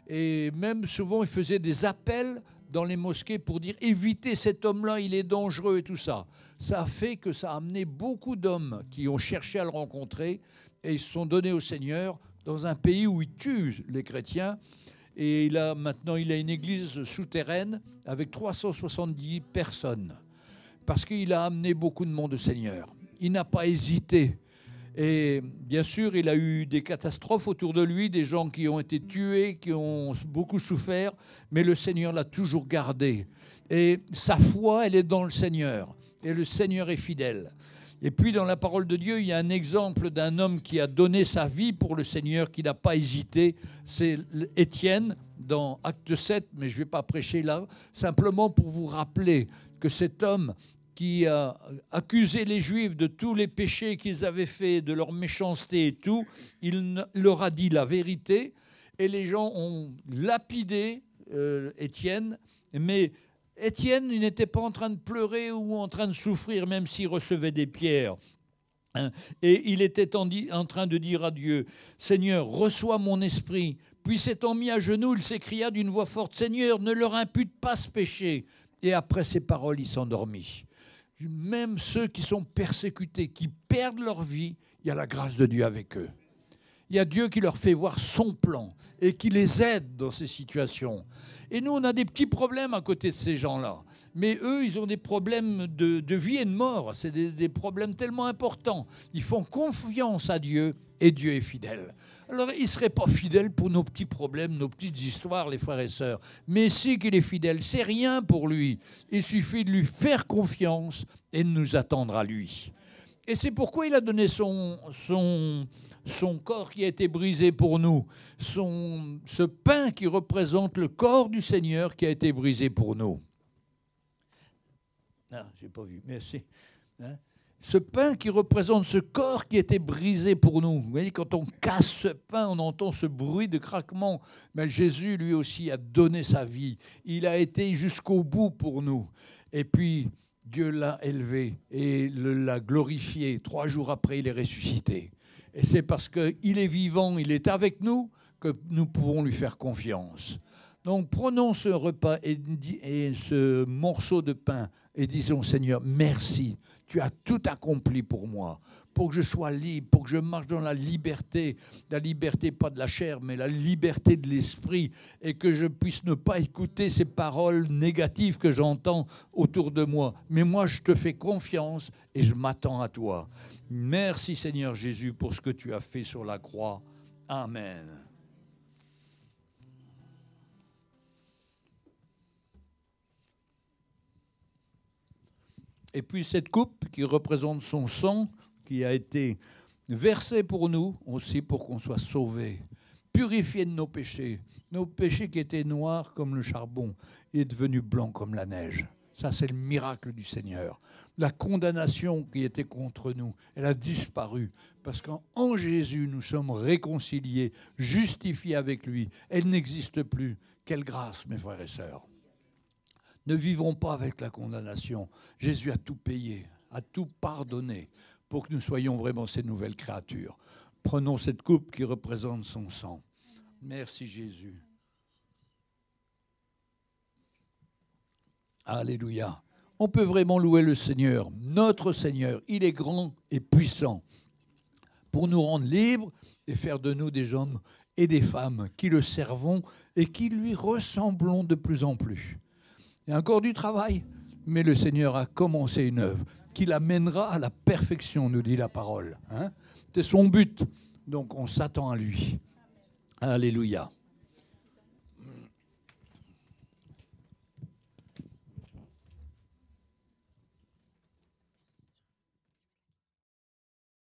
Speaker 1: Et même souvent, il faisait des appels dans les mosquées pour dire « évitez cet homme-là, il est dangereux » et tout ça. Ça a fait que ça a amené beaucoup d'hommes qui ont cherché à le rencontrer et ils se sont donnés au Seigneur dans un pays où ils tuent les chrétiens. Et maintenant, il a une église souterraine avec 370 personnes. Parce qu'il a amené beaucoup de monde au Seigneur. Il n'a pas hésité. Et bien sûr, il a eu des catastrophes autour de lui, des gens qui ont été tués, qui ont beaucoup souffert. Mais le Seigneur l'a toujours gardé. Et sa foi, elle est dans le Seigneur. Et le Seigneur est fidèle. Et puis dans la parole de Dieu, il y a un exemple d'un homme qui a donné sa vie pour le Seigneur, qui n'a pas hésité. C'est Étienne dans Acte 7, mais je ne vais pas prêcher là, simplement pour vous rappeler que cet homme qui a accusé les Juifs de tous les péchés qu'ils avaient faits, de leur méchanceté et tout, il leur a dit la vérité, et les gens ont lapidé Étienne, mais Étienne, il n'était pas en train de pleurer ou en train de souffrir, même s'il recevait des pierres. Et il était en train de dire à Dieu, « Seigneur, reçois mon esprit. » Puis s'étant mis à genoux, il s'écria d'une voix forte, « Seigneur, ne leur impute pas ce péché. » Et après ces paroles, il s'endormit. Même ceux qui sont persécutés, qui perdent leur vie, il y a la grâce de Dieu avec eux. Il y a Dieu qui leur fait voir son plan et qui les aide dans ces situations. Et nous, on a des petits problèmes à côté de ces gens-là. Mais eux, ils ont des problèmes de vie et de mort. C'est des problèmes tellement importants. Ils font confiance à Dieu et Dieu est fidèle. Alors, il ne serait pas fidèle pour nos petits problèmes, nos petites histoires, les frères et sœurs. Mais c'est qu'il est fidèle. C'est rien pour lui. Il suffit de lui faire confiance et de nous attendre à lui. Et c'est pourquoi il a donné son corps qui a été brisé pour nous, ce pain qui représente le corps du Seigneur qui a été brisé pour nous. Ah, j'ai pas vu, merci. Ce pain qui représente ce corps qui a été brisé pour nous. Vous voyez, quand on casse ce pain, on entend ce bruit de craquement. Mais Jésus, lui aussi, a donné sa vie. Il a été jusqu'au bout pour nous. Et puis, Dieu l'a élevé et l'a glorifié. 3 jours après, il est ressuscité. Et c'est parce qu'il est vivant, il est avec nous, que nous pouvons lui faire confiance. Donc prenons ce repas et ce morceau de pain et disons, Seigneur, merci, tu as tout accompli pour moi, pour que je sois libre, pour que je marche dans la liberté pas de la chair, mais la liberté de l'esprit, et que je puisse ne pas écouter ces paroles négatives que j'entends autour de moi. Mais moi, je te fais confiance et je m'attends à toi. Merci Seigneur Jésus pour ce que tu as fait sur la croix. Amen. Et puis cette coupe qui représente son sang, qui a été versé pour nous, aussi pour qu'on soit sauvés, purifiés de nos péchés. Nos péchés qui étaient noirs comme le charbon, est devenu blanc comme la neige. Ça, c'est le miracle du Seigneur. La condamnation qui était contre nous, elle a disparu. Parce qu'en Jésus, nous sommes réconciliés, justifiés avec lui. Elle n'existe plus. Quelle grâce, mes frères et sœurs. Ne vivons pas avec la condamnation. Jésus a tout payé, a tout pardonné pour que nous soyons vraiment ces nouvelles créatures. Prenons cette coupe qui représente son sang. Merci Jésus. Alléluia. On peut vraiment louer le Seigneur, notre Seigneur. Il est grand et puissant pour nous rendre libres et faire de nous des hommes et des femmes qui le servons et qui lui ressemblons de plus en plus. Il y a encore du travail, mais le Seigneur a commencé une œuvre qui l'amènera à la perfection, nous dit la parole. C'est son but, donc on s'attend à lui. Alléluia.